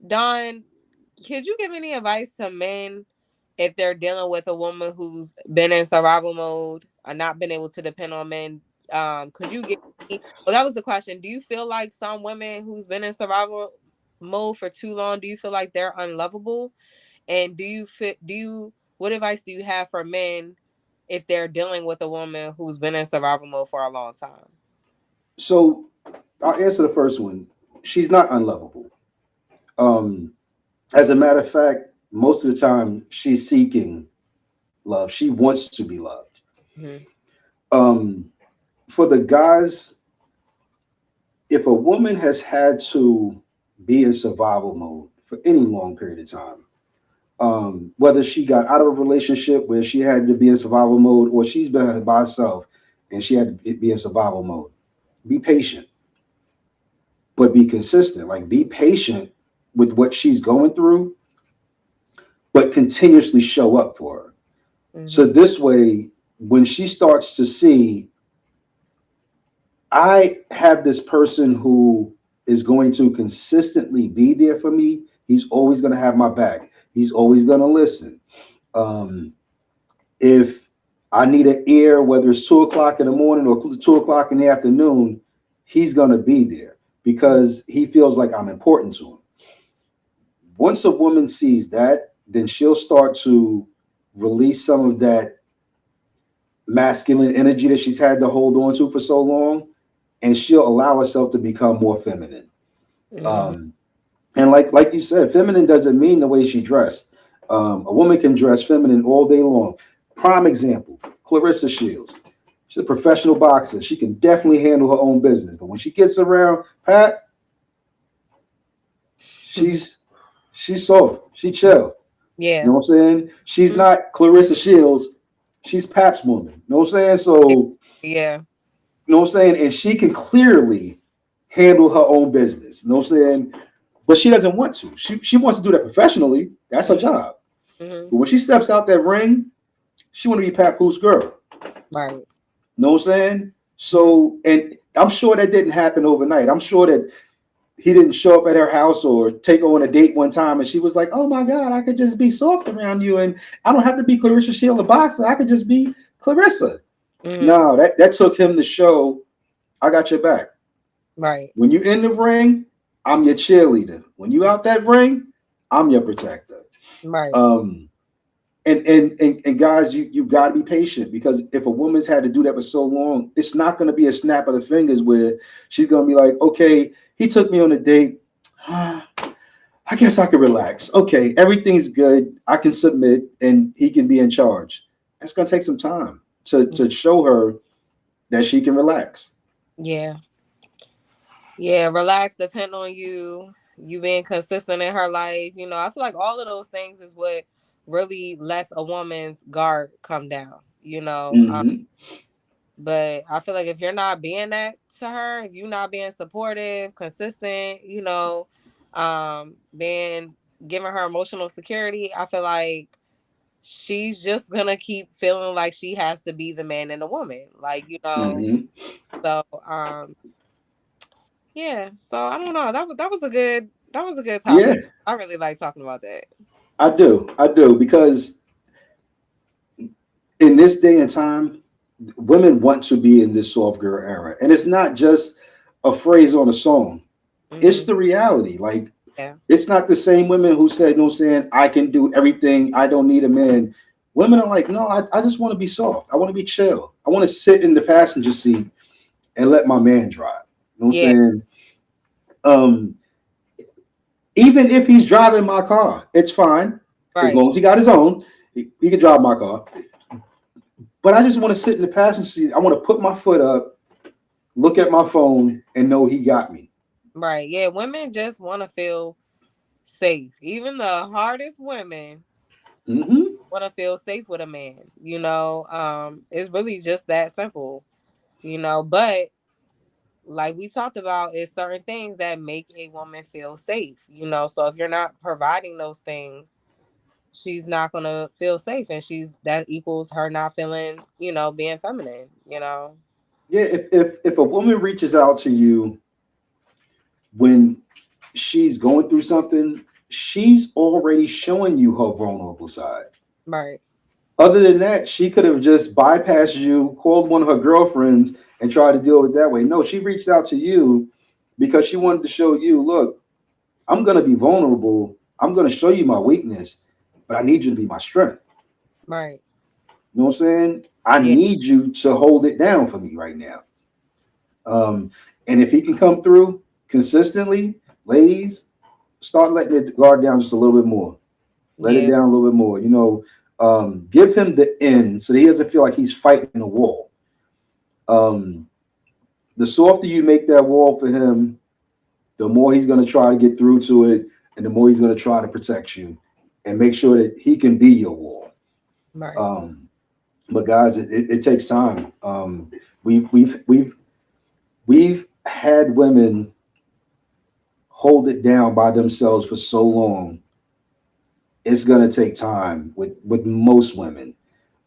Don, could you give any advice to men if they're dealing with a woman who's been in survival mode and not been able to depend on men? Could you give me, well, that was the question. Do you feel like some women who's been in survival mode for too long, do you feel like they're unlovable? And what advice do you have for men if they're dealing with a woman who's been in survival mode for a long time? So I'll answer the first one. She's not unlovable. Um, as a matter of fact, most of the time she's seeking love. She wants to be loved. Mm-hmm. Um, for the guys, if a woman has had to be in survival mode for any long period of time, whether she got out of a relationship where she had to be in survival mode or she's been by herself and she had to be in survival mode, be patient, but be consistent. Like be patient with what she's going through, but continuously show up for her. So Mm-hmm. this way, when she starts to see, I have this person who is going to consistently be there for me. He's always going to have my back. He's always going to listen. Um, if I need an ear, whether it's 2 o'clock in the morning or 2 o'clock in the afternoon, he's going to be there because he feels like I'm important to him. Once a woman sees that, then she'll start to release some of that masculine energy that she's had to hold on to for so long, and she'll allow herself to become more feminine. Mm-hmm. Um, and like you said, feminine doesn't mean the way she dressed. A woman can dress feminine all day long. Prime example, Clarissa Shields. She's a professional boxer. She can definitely handle her own business. But when she gets around Pat, she's she's soft. She chill. You Yeah. know what I'm saying? She's Mhm. not Clarissa Shields. She's Pap's woman. You know what I'm saying? So, Yeah. you know what I'm saying? And she can clearly handle her own business. You know what I'm saying? But she doesn't want to. She wants to do that professionally. That's her job. Mm-hmm. But when she steps out that ring, she want to be Pat Pooh's girl. Right. You know what I'm saying? Mm-hmm. So, and I'm sure that didn't happen overnight. I'm sure that he didn't show up at her house or take her on a date one time and she was like, oh my God, I could just be soft around you. And I don't have to be Clarissa Shield, the boxer. I could just be Clarissa. Mm-hmm. No, that took him to show I got your back. Right. When you in the ring, I'm your cheerleader. When you out that ring, I'm your protector. Right. Um, and guys, you got to be patient because if a woman's had to do that for so long, it's not going to be a snap of the fingers where she's going to be like, okay, he took me on a date. I guess I can relax. Okay, everything's good. I can submit and he can be in charge. That's going to take some time to show her that she can relax. Yeah. Yeah. Relax. Depend on you. You being consistent in her life. I feel like all of those things is what really lets a woman's guard come down. Mm-hmm. But I feel like if you're not being that to her, if you're not being supportive, consistent, being giving her emotional security, I feel like she's just gonna keep feeling like she has to be the man and the woman. Mm-hmm. So yeah. So I don't know. That was a good Yeah, topic. I really like talking about that. I do. I do because in this day and time, women want to be in this soft girl era. And it's not just a phrase on a song. It's Hmm. the reality. Like Yeah. it's not the same women who said, no saying, I can do everything. I don't need a man. Women are like, no, I just want to be soft. I want to be chill. I want to sit in the passenger seat and let my man drive. You know what I'm Yeah. saying? Um, even if he's driving my car, it's fine. As Right. long as he got his own, he can drive my car. But I just want to sit in the passenger seat. I want to put my foot up, look at my phone, and know he got me. Right. Yeah. Women just want to feel safe. Even the hardest women Mm-hmm. want to feel safe with a man. It's really just that simple. But like we talked about, it's certain things that make a woman feel safe. So if you're not providing those things, she's not gonna feel safe, and that equals her not feeling, being feminine. Yeah, if a woman reaches out to you when she's going through something, she's already showing you her vulnerable side. Right. Other than that, she could have just bypassed you, called one of her girlfriends, and tried to deal with it that way. No, she reached out to you because she wanted to show you, look, I'm going to be vulnerable. I'm going to show you my weakness, but I need you to be my strength. Right. You know what I'm saying? I Yeah. need you to hold it down for me right now. Um, and if he can come through consistently, ladies, start letting it guard down just a little bit more. Let it Yeah. down a little bit more. Give him the end so that he doesn't feel like he's fighting a wall. Um, the softer you make that wall for him, the more he's going to try to get through to it, and the more he's going to try to protect you and make sure that he can be your wall. Right. Um, but guys, it takes time. We've had women hold it down by themselves for so long. It's going to take time with most women,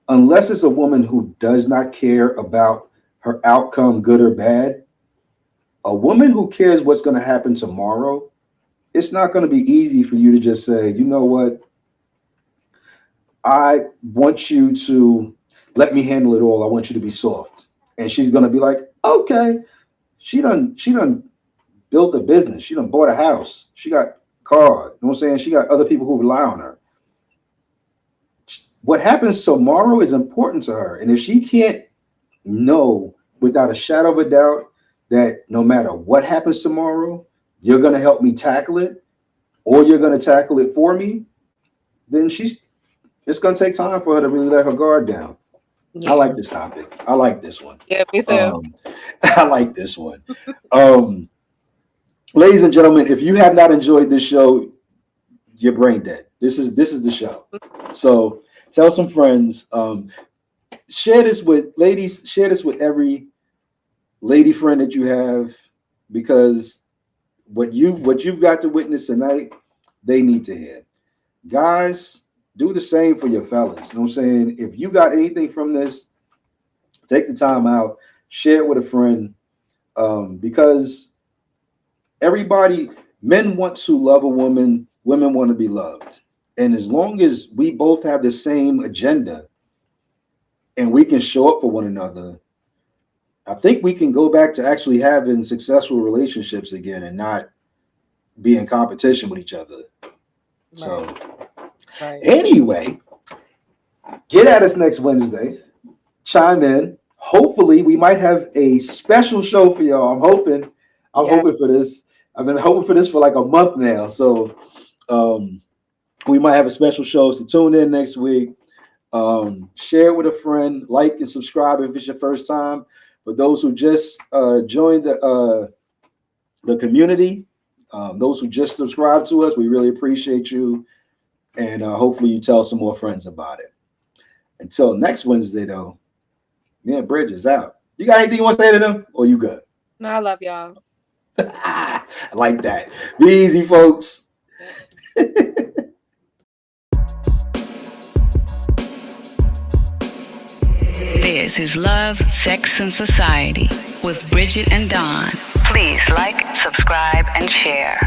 unless it's a woman who does not care about her outcome, good or bad. A woman who cares what's going to happen tomorrow, it's not going to be easy for you to just say, you know what, I want you to let me handle it all. I want you to be soft. And she's going to be like, okay. She done built a business. She done bought a house. She got a car. You know what I'm saying? She got other people who rely on her. what happens tomorrow is important to her. And if she can't know without a shadow of a doubt that no matter what happens tomorrow, you're going to help me tackle it, or you're going to tackle it for me, then it's going to take time for her to really let her guard down. Yeah. I like this topic. I like this one. Yeah, me too. I like this one. Ladies and gentlemen, if you have not enjoyed this show, you're brain dead. This is the show. So tell some friends. Share this with ladies. Share this with every lady friend that you have, because what you've got to witness tonight, they need to hear. Guys, do the same for your fellas. You know what I'm saying? If you got anything from this, take the time out, share it with a friend, because men want to love a woman, women want to be loved. And as long as we both have the same agenda and we can show up for one another, I think we can go back to actually having successful relationships again and not be in competition with each other. Right. So anyway, get at us next Wednesday. Chime in. Hopefully we might have a special show for y'all. I'm hoping for this. I've been hoping for this for like a month now. So we might have a special show. So tune in next week. Share it with a friend. Like and subscribe if it's your first time. For those who just joined the community, those who just subscribed to us, we really appreciate you. And hopefully you tell some more friends about it. Until next Wednesday, though, me and Bridge is out. You got anything you want to say to them? Or you good? No, I love y'all. I like that. Be easy, folks. This is Love, Sex, and Society with Bridget and Don. Please like, subscribe, and share.